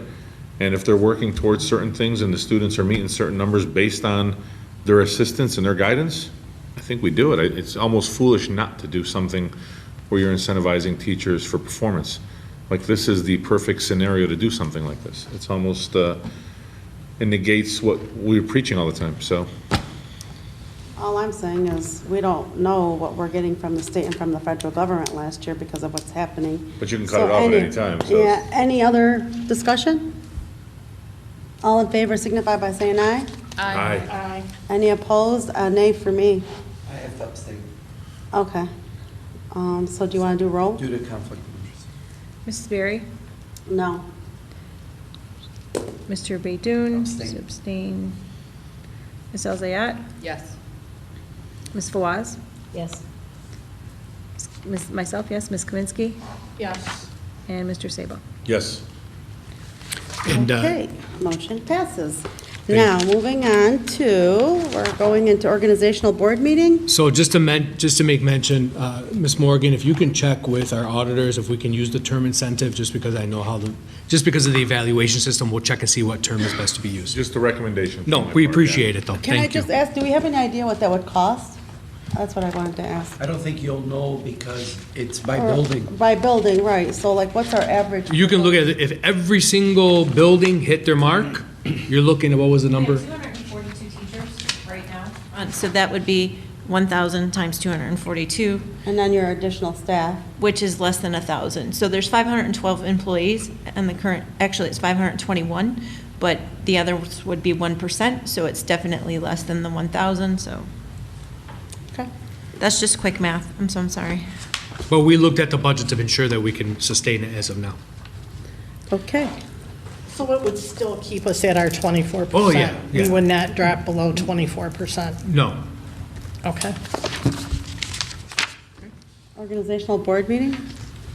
And if they're working towards certain things and the students are meeting certain numbers based on their assistance and their guidance, I think we do it. It's almost foolish not to do something where you're incentivizing teachers for performance. Like, this is the perfect scenario to do something like this. It's almost, it negates what we're preaching all the time, so. All I'm saying is, we don't know what we're getting from the state and from the federal government last year because of what's happening. But you can cut it off at any time, so. Yeah, any other discussion? All in favor signify by saying aye. Aye. Any opposed? A nay for me. I have to abstain Okay. So do you want to do roll? due to conflict of interest. Mrs. Berry? No. Mr. Baidoon? Abstain. Abstain. Ms. Elzayat? Yes. Ms. Fawaz? Yes. Myself, yes. Ms. Kaminsky? Yes. And Mr. Sabo? Yes. And Okay, motion passes. Now, moving on to, we're going into organizational board meeting. So just to make mention, Ms. Morgan, if you can check with our auditors if we can use the term incentive, just because I know just because of the evaluation system, we'll check and see what term is best to be used. Just a recommendation. No, we appreciate it, though. Can I Thank you. just ask, do we have any idea what that would cost? That's what I wanted to ask. I don't think you'll know because it's by Or- building. By building, right. So like, what's our average? You can look at it, if every single building hit their mark, you're looking at, what was the number? 242 teachers right now. So that would be 1,000 times 242, And then your additional staff. which is less than 1,000. So there's 512 employees, and the current, actually, it's 521, but the others would be 1%, so it's definitely less than the 1,000, so Okay. that's just quick math. I'm sorry. But we looked at the budget to ensure that we can sustain it as of now. Okay. So it would still keep us at our 24%? Oh, yeah, We yeah. would not drop below 24%? No. Okay. Organizational board meeting?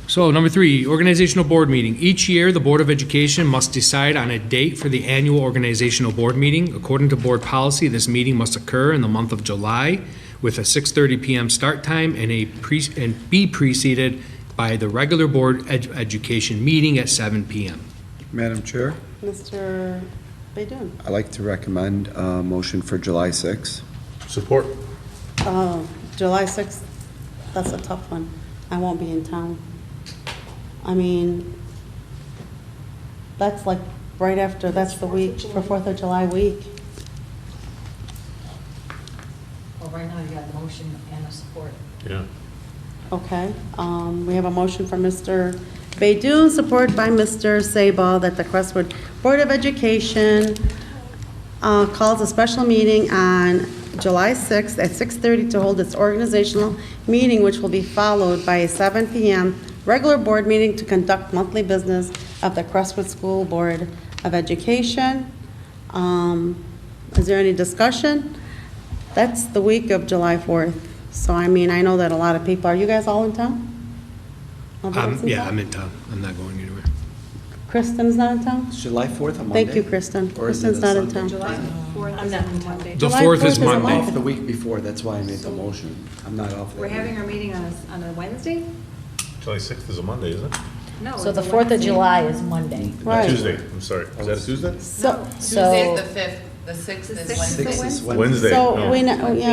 So, number 3, organizational board meeting. Each year, the Board of Education must decide on a date for the annual organizational board meeting. According to board policy, this meeting must occur in the month of July with a 6:30 PM start time and be preceded by the regular Board Education meeting at 7 PM. Madam Chair, Mr. Baidoon? I'd like to recommend a motion for July 6th. Support. Oh, July 6th, that's a tough one. I won't be in town. I mean, that's like right after, that's the week, for 4th of July week. Well, right now you got a motion and a support. Yeah. Okay, we have a motion from Mr. Baidoon, supported by Mr. Sabal, that the Crestwood Board of Education calls a special meeting on July 6th at 6:30 to hold its organizational meeting, which will be followed by a 7 PM regular board meeting to conduct monthly business of the Crestwood School Board of Education. Is there any discussion? That's the week of July 4th. So, I mean, I know that a lot of people, are you guys all in town? Nobody else in Yeah, town? I'm in town. I'm not going anywhere. Kristen's not in town? Is July 4th a Monday? Thank you, Kristen. Or is it Kristen's a not in Sunday? town. I'm not in town. The July 4th is 4th is a Monday. Monday. Off the week before, that's why I made the motion. I'm not off that We're week. having our meeting on a Wednesday? July 6th is a Monday, isn't it? No. So it's the a 4th of Wednesday. July is Monday. Right. Tuesday, I'm sorry. Is that a Tuesday? So, So, 5th, the 6th The is 6th Wednesday. 6th is Wednesday. so no.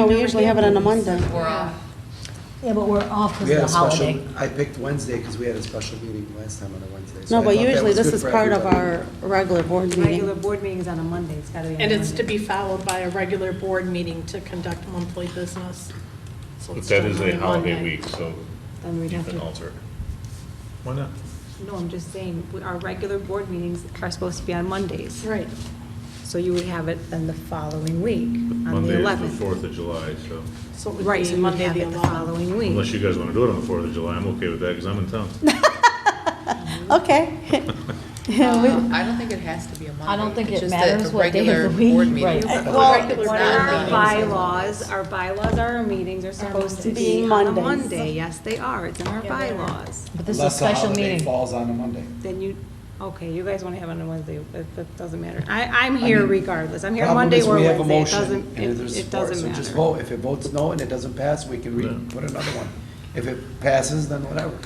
we usually have it on a Monday. We're off. yeah, but we're off We because had of a the special, holiday. I picked Wednesday because we had a special meeting last time on a Wednesday. So No, I but thought that usually was this good is for part of everybody. our regular board Regular meeting. board meeting is on a Monday. It's gotta be on a And it's Monday. to be followed by a regular board meeting to conduct monthly business. So But it's that is generally a holiday Monday. week, so Then we'd you have can to, alter it. Why not? no, I'm just saying, our regular board meetings are supposed to be on Mondays. Right. So you would have it then the following week, on the Monday is 11th. the 4th of July, so So it would Right, be so you would Monday have the it the 11th. following week. unless you guys want to do it on the 4th of July, I'm okay with that because I'm in town. Okay. I don't think it has to be a Monday. I don't think It's it just a matters what day regular of the week, board meeting. right. Well, What are our bylaws? Our meetings are supposed to Be be on a Mondays. Monday. Yes, they are. It's in our Yeah, they are. bylaws. But this is a special meeting. falls on a Monday. Then you, okay, you guys want to have it on a Wednesday, that doesn't matter. I'm here regardless. I'm here Problem Monday is or we have a Wednesday. It motion, doesn't, and there's it support, doesn't so just matter. vote. If it votes no and it doesn't pass, we can put another one. If it passes, then whatever.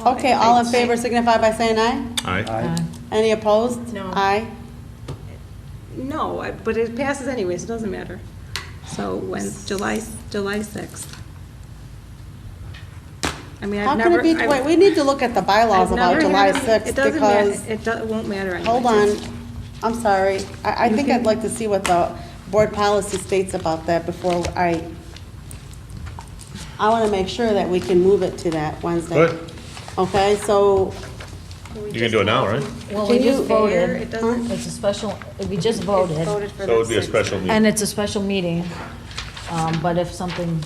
Okay, all in favor signify by saying aye. Aye. Aye. Any opposed? No. Aye. No, but it passes anyways, it doesn't matter. So when, July 6th. I mean, How I've can never. it be, wait, we need to look at the bylaws I've about never July had it- 6th It doesn't matter, because, it won't matter anyways. hold on, I'm sorry. I think I'd like to see what the board policy states about that before I want to make sure that we can move it to that Wednesday. Good. Okay, so, You can do it now, right? Well, we Can you- just voted. It doesn't. It's a special, we just voted, Voted for So it would the be a 6th. special meeting. and it's a special meeting. But if something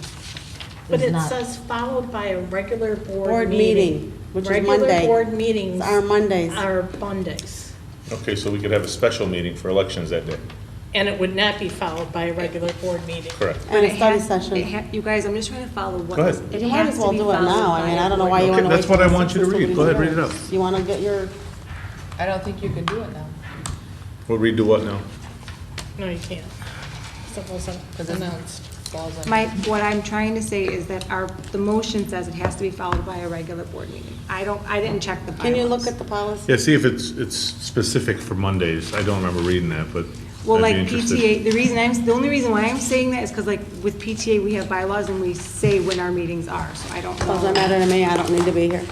But is it not. says followed by a regular board board meeting, meeting. which is Monday. Regular board meetings It's our Mondays. are Mondays. Okay, so we could have a special meeting for elections that day. And it would not be followed by a regular board meeting. Correct. And But a it study has- session. it ha- You guys, I'm just trying to follow what. Go ahead. It You might has as well to be do it followed now. I by mean, a I don't know board why you Okay, want to wait. that's what till I the want you to 6th read. Go ahead, read it out. You want to get your, I don't think you can do it now. We'll redo what now? No, you can't. That wasn't announced. What I'm trying to say is that the motion says it has to be followed by a regular board meeting. I didn't check the bylaws. Can you look at the policy? Yeah, see if it's specific for Mondays. I don't remember reading that, but Well, I'd like be interested. PTA, the only reason why I'm saying that is because like with PTA, we have bylaws and we say when our meetings are, so I don't know. Doesn't matter to me, I don't need to be here.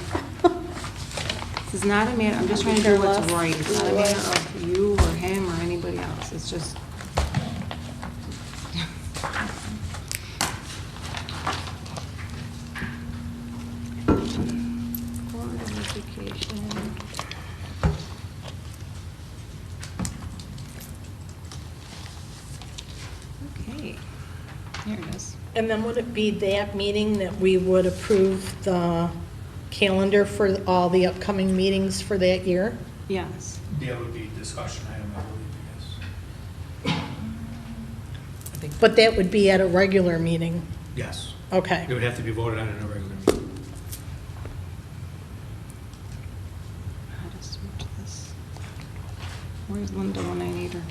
This is not a matter, I'm just trying to do what's right. It's not a matter of you or him or anybody else. It's just. Board of Education. Okay, here it is. And then would it be that meeting that we would approve the calendar for all the upcoming meetings for that year? Yes. That would be discussion item, I believe, yes. But that would be at a regular meeting? Yes. Okay. It would have to be voted on in a regular meeting. How to switch this? Where's Linda when I need her?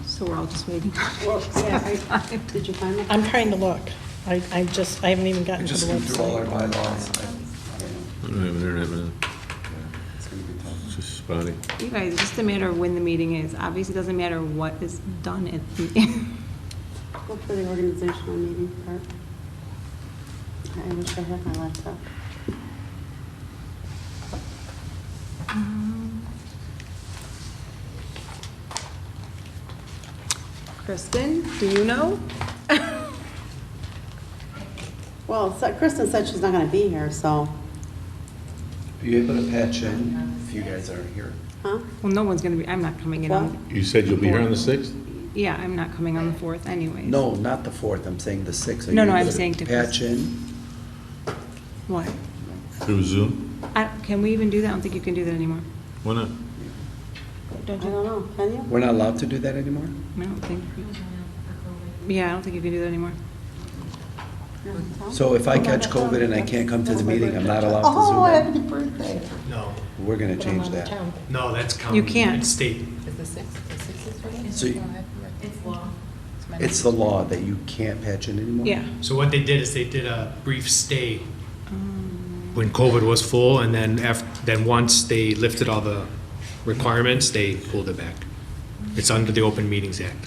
So we're all just waiting. Well, yeah, did you find it? I'm trying to look. I haven't even gotten to the Just go through all our website. bylaws. I don't have internet, man. It's gonna be tough. It's just spotty. You guys, it's just a matter of when the meeting is. Obviously, it doesn't matter what is done at the meeting. Look for the organizational meeting part. I wish I had my laptop. Kristen, do you know? Well, Kristen said she's not gonna be here, so, Are you able to patch in if you guys aren't here? huh? Well, no one's gonna be, I'm not coming in on, You said you'll be here on the 6th? yeah, I'm not coming on the 4th anyways. No, not the 4th, I'm saying the 6th. Are No, you no, able I'm saying to patch in? What? Through Zoom? Can we even do that? I don't think you can do that anymore. Why not? I Don't don't you? know, can you? We're not allowed to do that anymore? I don't think. Yeah, I don't think you can do that anymore. So if I catch COVID and I can't come to the meeting, I'm not allowed Oh, to Zoom happy birthday. No, in? We're gonna change that. no, that's county. You can't. It's state. Is the sixth is ready? So you- It's law. It's the law that you can't patch in anymore? Yeah. So what they did is they did a brief stay when COVID was full, and then then once they lifted all the requirements, they pulled it back. It's under the Open Meetings Act.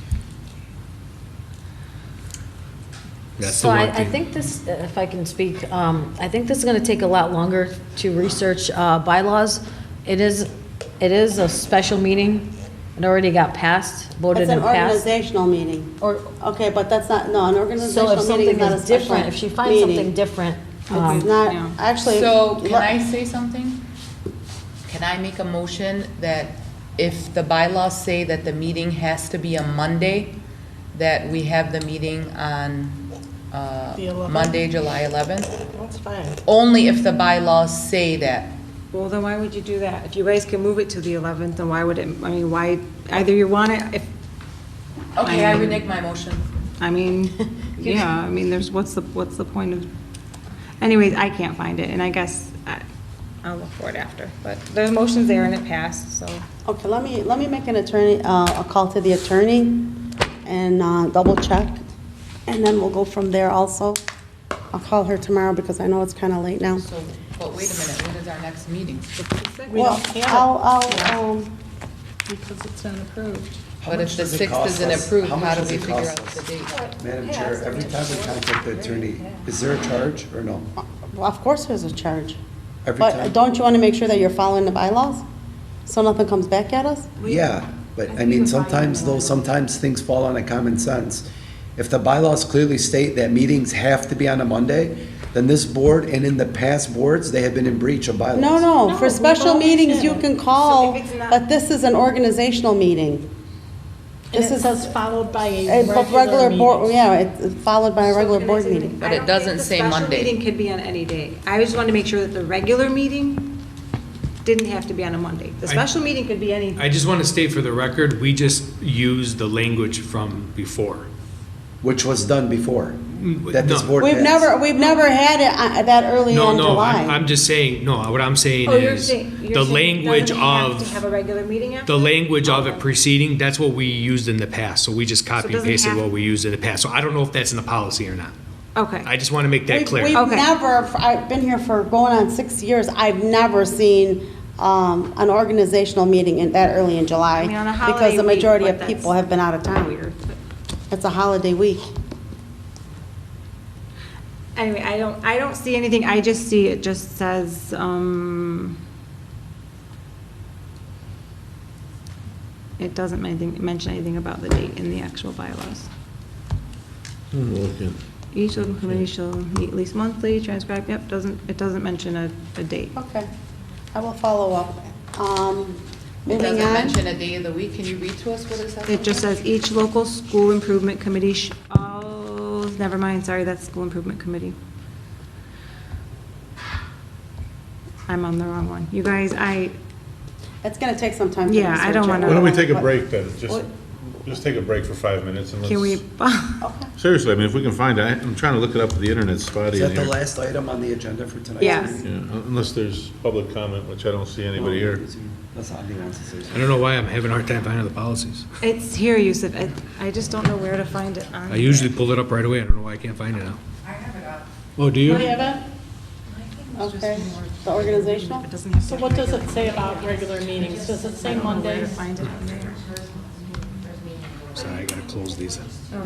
That's the So one I thing. think this, if I can speak, I think this is going to take a lot longer to research bylaws. It is a special meeting. It already got passed, voted It's and an passed. organizational meeting. Or, Okay, but that's not, no, an so organizational if meeting something is not a is special different, if she finds something meeting. different, It's Yeah. not, actually. So can let- I say something? Can I make a motion that if the bylaws say that the meeting has to be a Monday, that we have the meeting on The 11th? Monday, July 11th? That's fine. Only if the bylaws say that. Well, then why would you do that? If you guys can move it to the 11th, then why would it, I mean, why, either you want it, if, Okay, I renege my motion. I mean, yeah, I mean, what's the point of, anyways, I can't find it, and I guess I'll look for it after, but there's motions there and it passed, so. Okay, let me make a call to the attorney and double check, and then we'll go from there also. I'll call her tomorrow because I know it's kind of late now. So, but wait a minute, when is our next meeting? We Well, don't have it. I'll, Because it's not approved. How But much if the does it 6th cost isn't us- approved, how much how do does we it figure cost out us? the date? Madam Chair, every time we contact the attorney, is there a charge or no? of course there's a charge. Every But time? don't you want to make sure that you're following the bylaws? So nothing comes back at us? Yeah, but I mean, sometimes though, sometimes things fall on a common sense. If the bylaws clearly state that meetings have to be on a Monday, then this board and in the past boards, they have been in breach of bylaws. No, for we've special always meetings, you said. can call, So if it's not- but this is an organizational meeting. And This it is says followed by a a regular board, meeting. yeah, it's followed by a regular board So can I say- meeting. But it doesn't say I don't Monday. think the special meeting could be on any day. I just wanted to make sure that the regular meeting didn't have to be on a Monday. The special meeting could be any, I just want to state for the record, we just used the language from before. which was done before, that this No. board We've passed. never had it that early No, in no, July. I'm just saying, no, what I'm saying Oh, you're is, saying, the language doesn't it have to of, have a regular meeting after? the language of it preceding, that's what we used in the past, so we just copy and doesn't pasted have- what we used in the past. So I don't know if that's in the policy or not. Okay. I just want to make that We've clear. Okay. never, I've been here for going on 6 years, I've never seen an organizational meeting that early in July. I mean, on a Because holiday the week, majority but of that's people have been out of town. Weird. It's a holiday week. Anyway, I don't see anything, I just see it just says, it doesn't mention anything about the date in the actual bylaws. I'm looking. Each local committee shall meet at least monthly, transcribe, yep, it doesn't mention a date. Okay, I will follow up. It Moving doesn't on. mention a day of the week. Can you read to us what it says? It just says each local school improvement committee, oh, never mind, sorry, that's school improvement committee. I'm on the wrong one. You guys, It's gonna take some time to Yeah, I research don't it. wanna- Why don't we take a break then? What? Just take a break for 5 minutes and can we, let's, seriously, I mean, if we can find it, I'm trying to look it up, the internet's spotty Is in that the here. last item on the agenda for tonight? Yes. Yeah, unless there's public comment, which I don't see anybody here. That's not the answer. I don't know why I'm having a hard time finding the policies. it's here, Yusuf, I just don't know where to find it on. I usually pull it up right away. I don't know why I can't find it now. I have it up. Oh, do you? Okay, the organizational? It doesn't have So what does it say about regular meetings? Does it say where to Mondays? find it on there. Sorry, I gotta close these. Oh,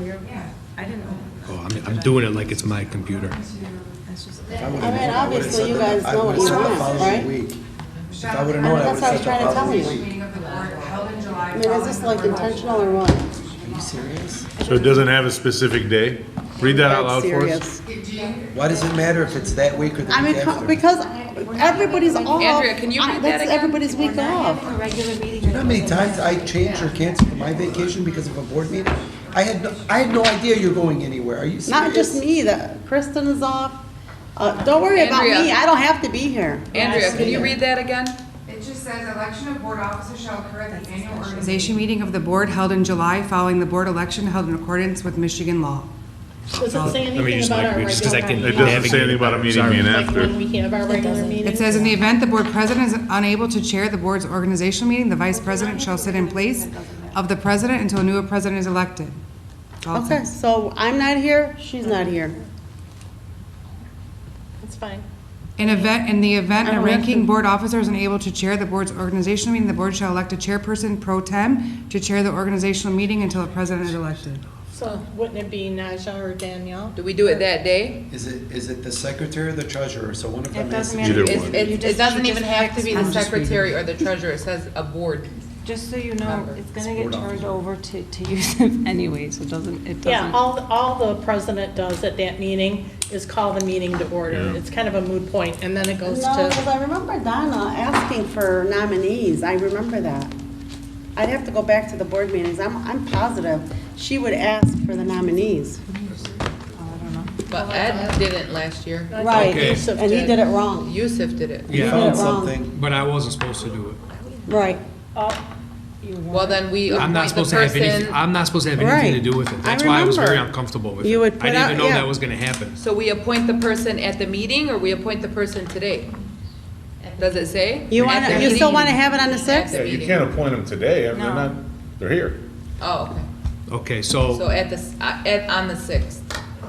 I didn't know. Oh, I'm doing it like it's my computer. I mean, obviously, you guys know what you want, right? If I would've known, I That's would've what I was set the trying to tell following you. week. I mean, is this like intentional or what? Are you serious? So it doesn't have a specific day? Read that out loud That's for us. serious. Why does it matter if it's that week or the I mean, week after? because everybody's off. Andrea, can you read that That's again? everybody's week off. A regular meeting. You know how many times I changed or canceled my vacation because of a board meeting? I had no idea you're going anywhere. Are you serious? Not just me, Kristen is off. Don't worry about Andrea. me, I don't have to be here. Andrea, can you read that again? It just says election of board officers shall occur at the annual organization meeting of the board held in July following the board election held in accordance with Michigan law. Does it say Let me anything use my about our computer just because I regular can It doesn't navigate. say anything about a meeting Sorry. being Like after. when we have our regular meetings? It says in the event the board president is unable to chair the board's organizational meeting, the vice president shall sit in place of the president until a new president is elected. That's all it Okay, says. so I'm not here, she's not here. It's fine. In the event I a don't have ranking to- board officer is unable to chair the board's organizational meeting, the board shall elect a chairperson pro tem to chair the organizational meeting until a president is elected. So wouldn't it be Naja or Danielle? Do we do it that day? Is it the secretary or the treasurer? So one of them It has doesn't to be. matter. Either one. It doesn't even have to be the I'm just secretary or the treasurer. It says a board. Just so you know, Member. it's gonna Board get turned officer. over to Yusuf anyway, so it doesn't. Yeah, all the president does at that meeting is call the meeting to order. Yeah. It's kind of a moot point, and then it goes No, because to, I remember Donna asking for nominees, I remember that. I'd have to go back to the board meetings, I'm positive she would ask for the nominees. But Ed didn't last year. Right, Okay. Yusuf and he did. did it wrong, Yusuf did it. You Yeah. found did it wrong. something. But I wasn't supposed to do it. right. Well, then we I'm not appoint the supposed to have anything, person. I'm not supposed to have anything to Right. do with it. I That's why I was very remember. uncomfortable with it. You would I put didn't out- even know yeah. that was gonna happen. So we appoint the person at the meeting or we appoint the person today? Does it say? You At the you still meeting? want to have it on the At 6th? the Yeah, you meeting. can't appoint them today, I mean, they're not, they're here. Oh, okay. Okay, So so at on the 6th.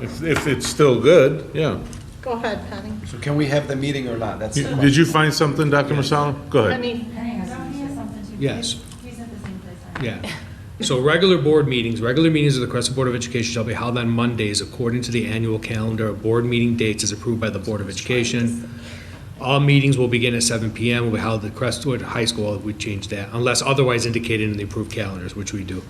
If it's still good, yeah. Go ahead, Penny. So can we have the meeting or not? That's the question. Did you find something, Dr. Mhsaa? Go ahead. Penny, yes. Yeah. So regular meetings of the Creswell Board of Education shall be held on Mondays according to the annual calendar of board meeting dates as approved by the Board of Education. All meetings will begin at 7 PM, will be held at Crestwood High School, we changed that, unless otherwise indicated in the approved calendars, which we do.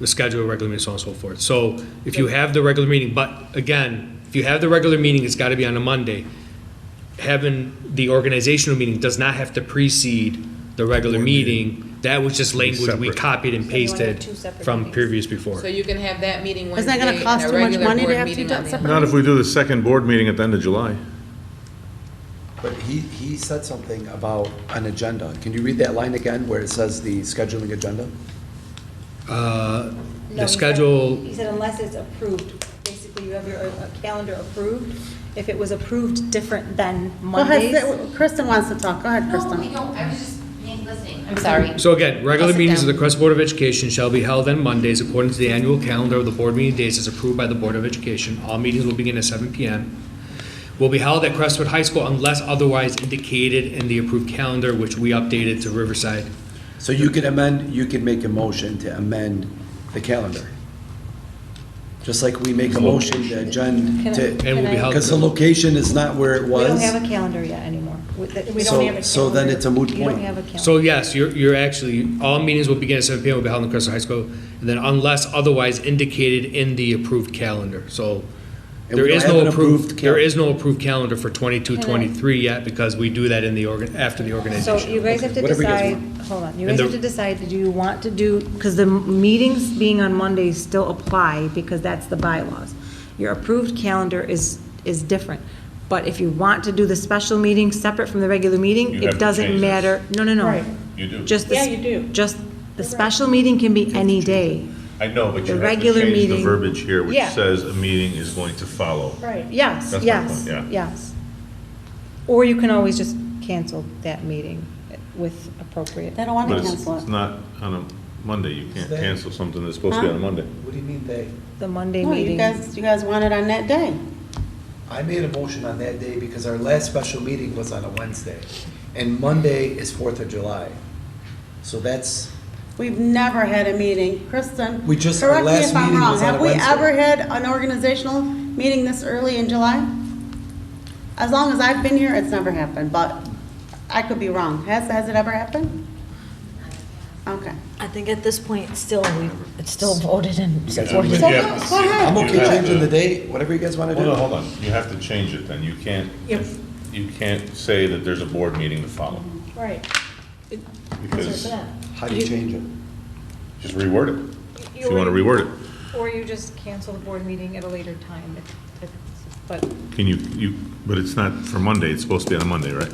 The schedule of regular meetings, so on and so forth. So if you have the regular meeting, but again, if you have the regular meeting, it's gotta be on a Monday. Having the organizational meeting does not have to precede the regular meeting. That was just language we Separate. So copied and you wanna have pasted two separate from meetings. previous before. So you can have that meeting Isn't Wednesday that gonna and cost a too much regular money to board have two meeting on the separate- Not if we do the second board meeting at the end of July. But he said something about an agenda. Can you read that line again where it says the scheduling agenda? the schedule, He said unless it's approved. Basically, you have your calendar approved. If it was approved different than Go ahead, Mondays. Kristen wants to talk. Go ahead, Kristen. don't. I was just listening. I'm sorry. so again, regular I'll sit meetings of down. the Crestwood Board of Education shall be held on Mondays according to the annual calendar of the board meeting days as approved by the Board of Education. All meetings will begin at 7 p.m. Will be held at Crestwood High School unless otherwise indicated in the approved calendar, which we updated to Riverside. So you can make a motion to amend the calendar. Just like we make a motion to adjourn to, And will be held. because the location is not where it We was. don't have a calendar yet anymore. We don't have a calendar. So then it's a moot You don't point. have a calendar. So yes, you're actually, all meetings will begin at 7 p.m. will be held in Crestwood High School, and then unless otherwise indicated in the approved calendar. So And there we is don't no have an approved there calendar. is no approved calendar for 22-23 yet, because we do that in the after the So organization. you guys have to Whatever you guys decide, hold on, you And guys have the- to decide, do you want to do, because the meetings being on Mondays still apply, because that's the bylaws. Your approved calendar is different. But if you want to do the special meeting separate from the regular meeting, You have it to doesn't change this. matter. No. Right. You do. Just the- Yeah, you do. Just, the special meeting can be any day. I know, but The you have to regular change the meeting- verbiage here, which Yeah. says a meeting is going to follow. Right. Yes, That's my yes, point, yeah. yes. Or you can always just cancel that meeting with appropriate. They don't want But to it's cancel it's it. not on a Monday. You can't Stay. cancel something that's supposed to be on a Monday. What do you mean they? The Monday No, meeting. you guys want it on that day. I made a motion on that day because our last special meeting was on a Wednesday. And Monday is 4th of July. So that's, We've never had a meeting. Kristen, We just- our correct me last if I'm meeting wrong. was on a Have we Wednesday. ever had an organizational meeting this early in July? As long as I've been here, it's never happened, but I could be wrong. Has it ever happened? Okay. I think at this point, it's still voted and supported. So Yeah. go ahead. I'm You okay have changing to- the date, whatever you guys want to do. Hold on. You have to change it then. You can't say that there's a board meeting to follow. Right. Because, How do you change it? just reword it. If you want to reword it. Or you just cancel the board meeting at a later time. But Can but it's not for Monday. It's supposed to be on a Monday, right?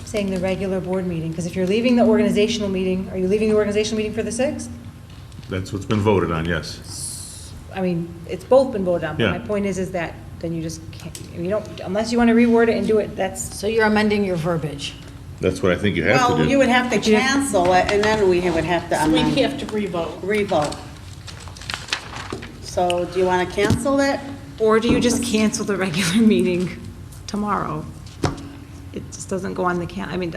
saying the regular board meeting, because if you're leaving the organizational meeting, are you leaving the organizational meeting for the 6th? That's what's been voted on, yes. I mean, it's both been voted on, but Yeah. my point is that then you just can't, you don't, unless you want to reword it and do it, that's, So you're amending your verbiage. That's what I think you have to Well, do. you would have to cancel it, and then we would have to amend. We'd have to revote. Revote. So do you want to cancel it? or do you just cancel the regular meeting tomorrow? It just doesn't go on the I mean,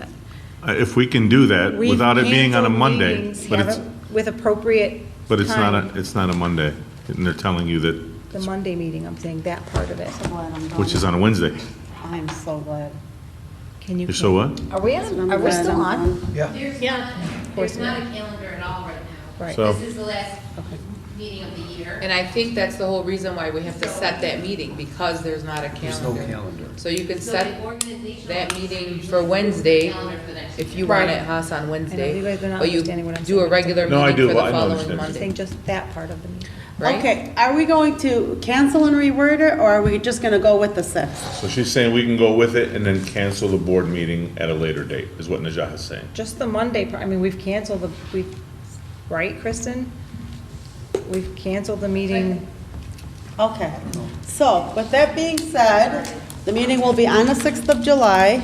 If we can do that we've without it being on a canceled Monday, meetings, but it's, haven't- with appropriate but it's not time. it's not a Monday. And they're telling you that, The Monday meeting, I'm saying that part of it. So glad I'm which is done. on a Wednesday. I'm so glad. Can you? You're so what? Are we I'm on, are we glad still I'm on? done. Yeah. There's not a calendar at all right now. Right. So- This is the last meeting of the year. And I think that's the whole reason why we have to set that meeting, because there's not a There's no calendar. calendar. So you can So set the organizational that meeting meeting usually for Wednesday, calendar for the next if year. you want Right. it, Haas, on you Wednesday. guys are not But you understanding what I'm do a saying. regular No, I meeting do. for the I following understand. I'm saying Monday, just that part of the meeting. right? Okay, are we going to cancel and reword it, or are we just going to go with the 6th? So she's saying we can go with it and then cancel the board meeting at a later date, is what Najah is saying. Just the Monday, I mean, we've canceled right, Kristen? We've canceled the meeting. Okay, so with that being said, the meeting will be on the 6th of July.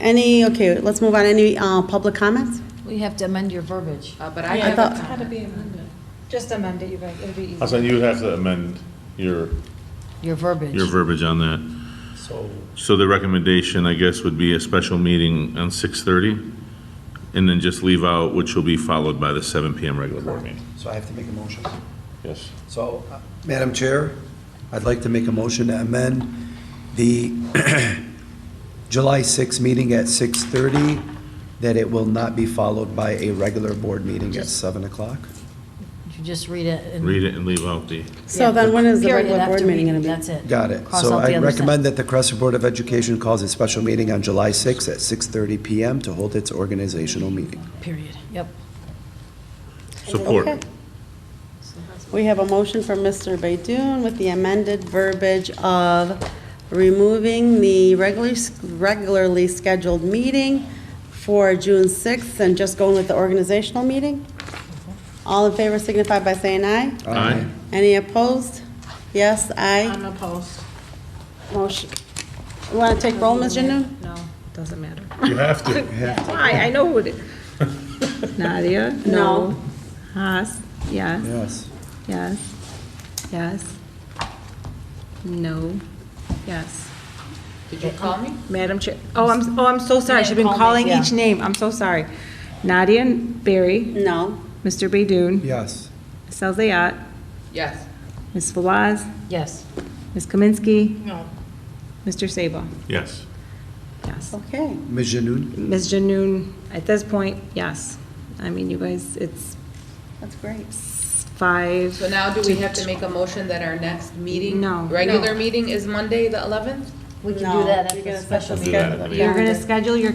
Okay, let's move on. Any public comments? We have to amend your verbiage. But I I have thought- a Had to be amended. Just amend it, you guys, it'll be easy. I was saying you would have to amend your Your verbiage. verbiage on that. So, So the recommendation, I guess, would be a special meeting on 6:30, and then just leave out, which will be followed by the 7 PM regular board meeting. so I have to make a motion. Yes. So, Madam Chair, I'd like to make a motion to amend the July 6th meeting at 6:30, that it will not be followed by a regular board meeting at 7 o'clock. You just read it. and- Read it and leave out the, So then when is the Period, regular board after meeting reading, going to be? That's it. Got it. Cross So out the I other recommend sentence. that the Crestwood Board of Education calls a special meeting on July 6th at 6:30 PM to hold its organizational meeting. Period, yep. support. Okay. We have a motion from Mr. Baidoon with the amended verbiage of removing the regularly scheduled meeting for June 6th and just going with the organizational meeting? All in favor signify by saying aye. Aye. Any opposed? Yes, aye. I'm opposed. Motion. You want to take roll, Ms. Janu? No, doesn't matter. You have to. Why? I know who it is. Nadia? No. Haas? Yes. Yes. Yes. Yes. No. Yes. Did you call me? Madam Chair, I'm so sorry, I should have been Call me, calling yeah. each name, I'm so sorry. Nadia Berry, No. Mr. Baidoon, Yes. Ms. Elzayat, Yes. Ms. Fawaz, Yes. Ms. Kaminsky, No. Mr. Saba. Yes. Yes. Okay. Ms. Janoon? Ms. Janoon, at this point, yes. I mean, you guys, it's That's great. 5. So now do we have to make a motion that our next meeting? No. Regular meeting is Monday, the 11th? We can No, do that at you're the gonna special set the meeting. schedule. You're gonna schedule your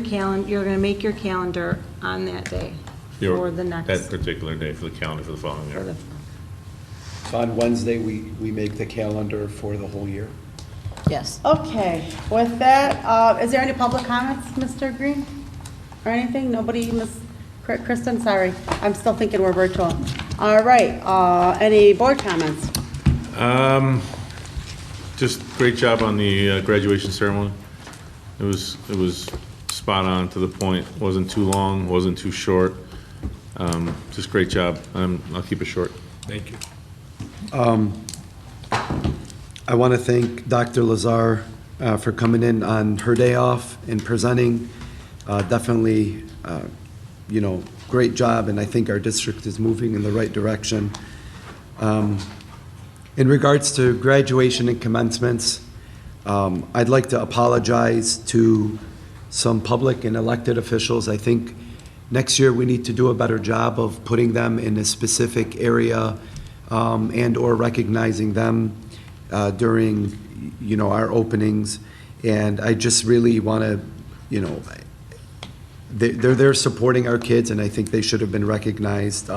you're gonna make your calendar on that day for the That next, particular day for the calendar for the following for year. the, So on Wednesday, we make the calendar for the whole year? Yes. Okay, with that, is there any public comments, Mr. Green? Or anything? Nobody, Ms. Kristen, sorry. I'm still thinking we're virtual. All right, any board comments? Just great job on the graduation ceremony. It was spot on, to the point, wasn't too long, wasn't too short. Just great job. I'll keep it short. Thank you. I want to thank Dr. Lazar for coming in on her day off and presenting. Definitely, great job, and I think our district is moving in the right direction. In regards to graduation and commencements, I'd like to apologize to some public and elected officials. I think next year we need to do a better job of putting them in a specific area and/or recognizing them during, our openings. And I just really want to, they're there supporting our kids, and I think they should have been recognized.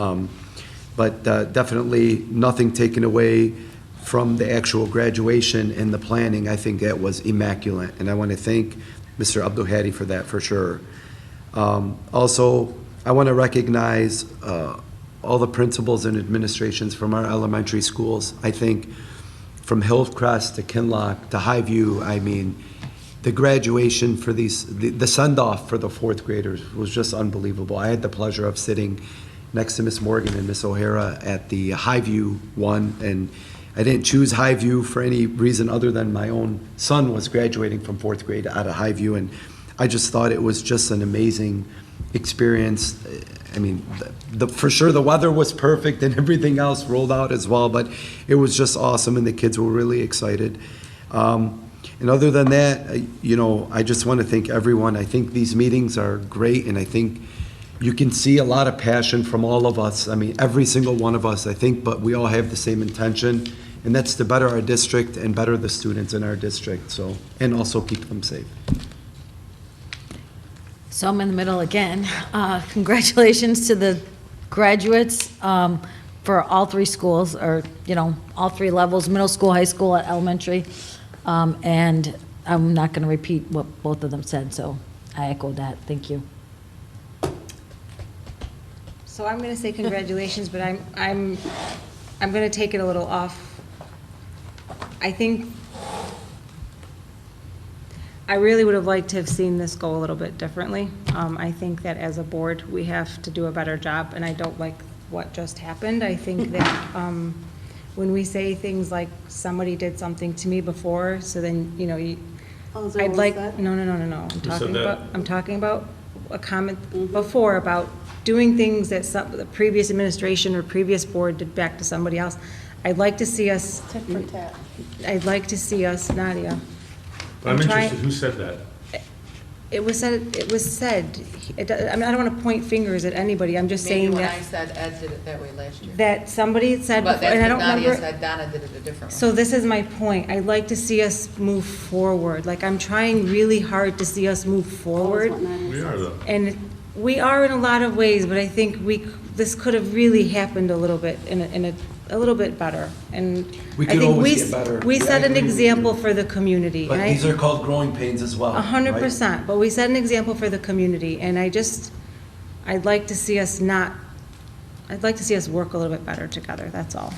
But definitely nothing taken away from the actual graduation and the planning. I think that was immaculate, and I want to thank Mr. Abdul Hadi for that, for sure. Also, I want to recognize all the principals and administrations from our elementary schools. I think from Hillcrest to Kinloch to Highview, I mean, the graduation for the send-off for the fourth graders was just unbelievable. I had the pleasure of sitting next to Miss Morgan and Miss O'Hara at the Highview one, and I didn't choose Highview for any reason other than my own son was graduating from fourth grade out of Highview, and I just thought it was just an amazing experience. I mean, for sure the weather was perfect and everything else rolled out as well, but it was just awesome, and the kids were really excited. And other than that, I just want to thank everyone. I think these meetings are great, and I think you can see a lot of passion from all of us. I mean, every single one of us, I think, but we all have the same intention, and that's to better our district and better the students in our district, so, and also keep them safe. So I'm in the middle again. Congratulations to the graduates for all three schools, or, all three levels, middle school, high school, elementary. And I'm not going to repeat what both of them said, so I echo that. Thank you. So I'm gonna say congratulations, but I'm gonna take it a little off. I think I really would have liked to have seen this go a little bit differently. I think that as a board, we have to do a better job, and I don't like what just happened. I think that when we say things like, somebody did something to me before, so then, Oh, is that I'd what like, was said? no. that? I'm talking about a comment before about doing things that the previous administration or previous board did back to somebody else. I'd like to see us, Tit for tat. I'd like to see us, Nadia. I'm trying- interested, who said that? It was said, I don't want to point fingers at anybody, I'm just Maybe saying when I that, said Ed did it that way last year. that somebody said But before, that's and I what don't Nadia remember. said, Donna did it a different way. So this is my point. I'd like to see us move forward. Like, I'm trying really hard to see us move forward. We are, though. And we are in a lot of ways, but I think this could have really happened a little bit, a little bit better. And We I could think always get better. we Yeah, set I an agree with example you. for the community. But and I- these are called growing pains as well. 100%, but we set an example for the community, and I'd like to see us not I'd like to see us work a little bit better together, that's all.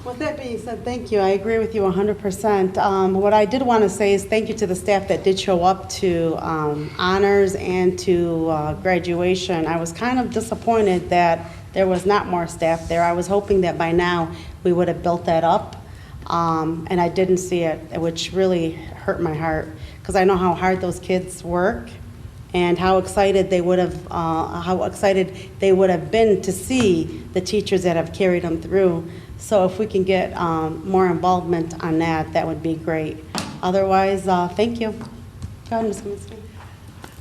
With that being said, thank you. I agree with you 100%. What I did want to say is thank you to the staff that did show up to honors and to graduation. I was kind of disappointed that there was not more staff there. I was hoping that by now we would have built that up, and I didn't see it, which really hurt my heart because I know how hard those kids work and how excited they would have been to see the teachers that have carried them through. So if we can get more involvement on that, that would be great. Otherwise, thank you. Go ahead, Ms.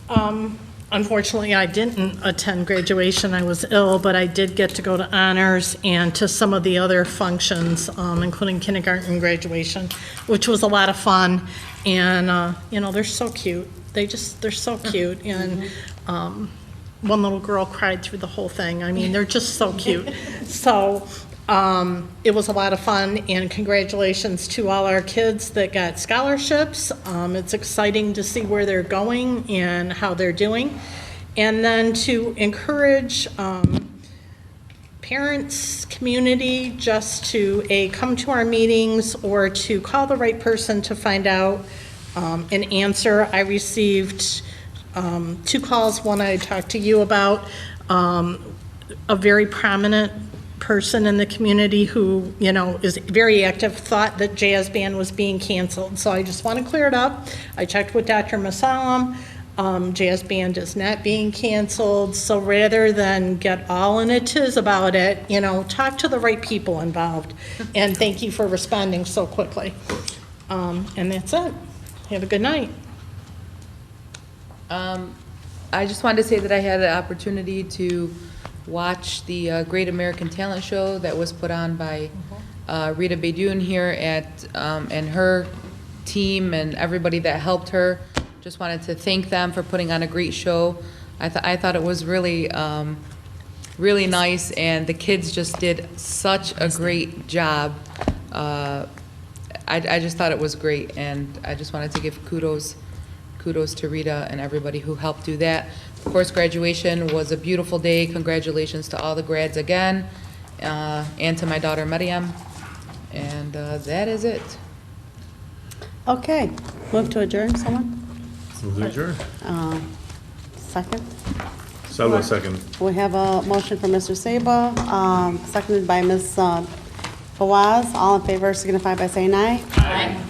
Kaminsky. Unfortunately, I didn't attend graduation. I was ill, but I did get to go to honors and to some of the other functions, including kindergarten graduation, which was a lot of fun. And, you know, they're so cute. They're so cute. And one little girl cried through the whole thing. I mean, they're just so cute. So it was a lot of fun, and congratulations to all our kids that got scholarships. It's exciting to see where they're going and how they're doing. And then to encourage parents, community, just to come to our meetings or to call the right person to find out an answer. I received 2 calls. One I talked to you about, a very prominent person in the community who, you know, is very active, thought that jazz band was being canceled. So I just want to clear it up. I checked with Dr. Mhsaa. Jazz band is not being canceled. So rather than get all in a tiz about it, you know, talk to the right people involved. And thank you for responding so quickly. And that's it. Have a good night. I just wanted to say that I had the opportunity to watch the Great American Talent Show that was put on by Rita Beydoun here and her team and everybody that helped her. Just wanted to thank them for putting on a great show. I thought it was really, really nice, and the kids just did such a great job. I just thought it was great, and I just wanted to give kudos to Rita and everybody who helped do that. Of course, graduation was a beautiful day. Congratulations to all the grads again, and to my daughter Mariam. And that is it. Okay, move to adjourn, someone? Move to adjourn. Second? Sabo, second. We have a motion from Mr. Saba, seconded by Ms. Fawaz. All in favor signify by saying aye. Aye.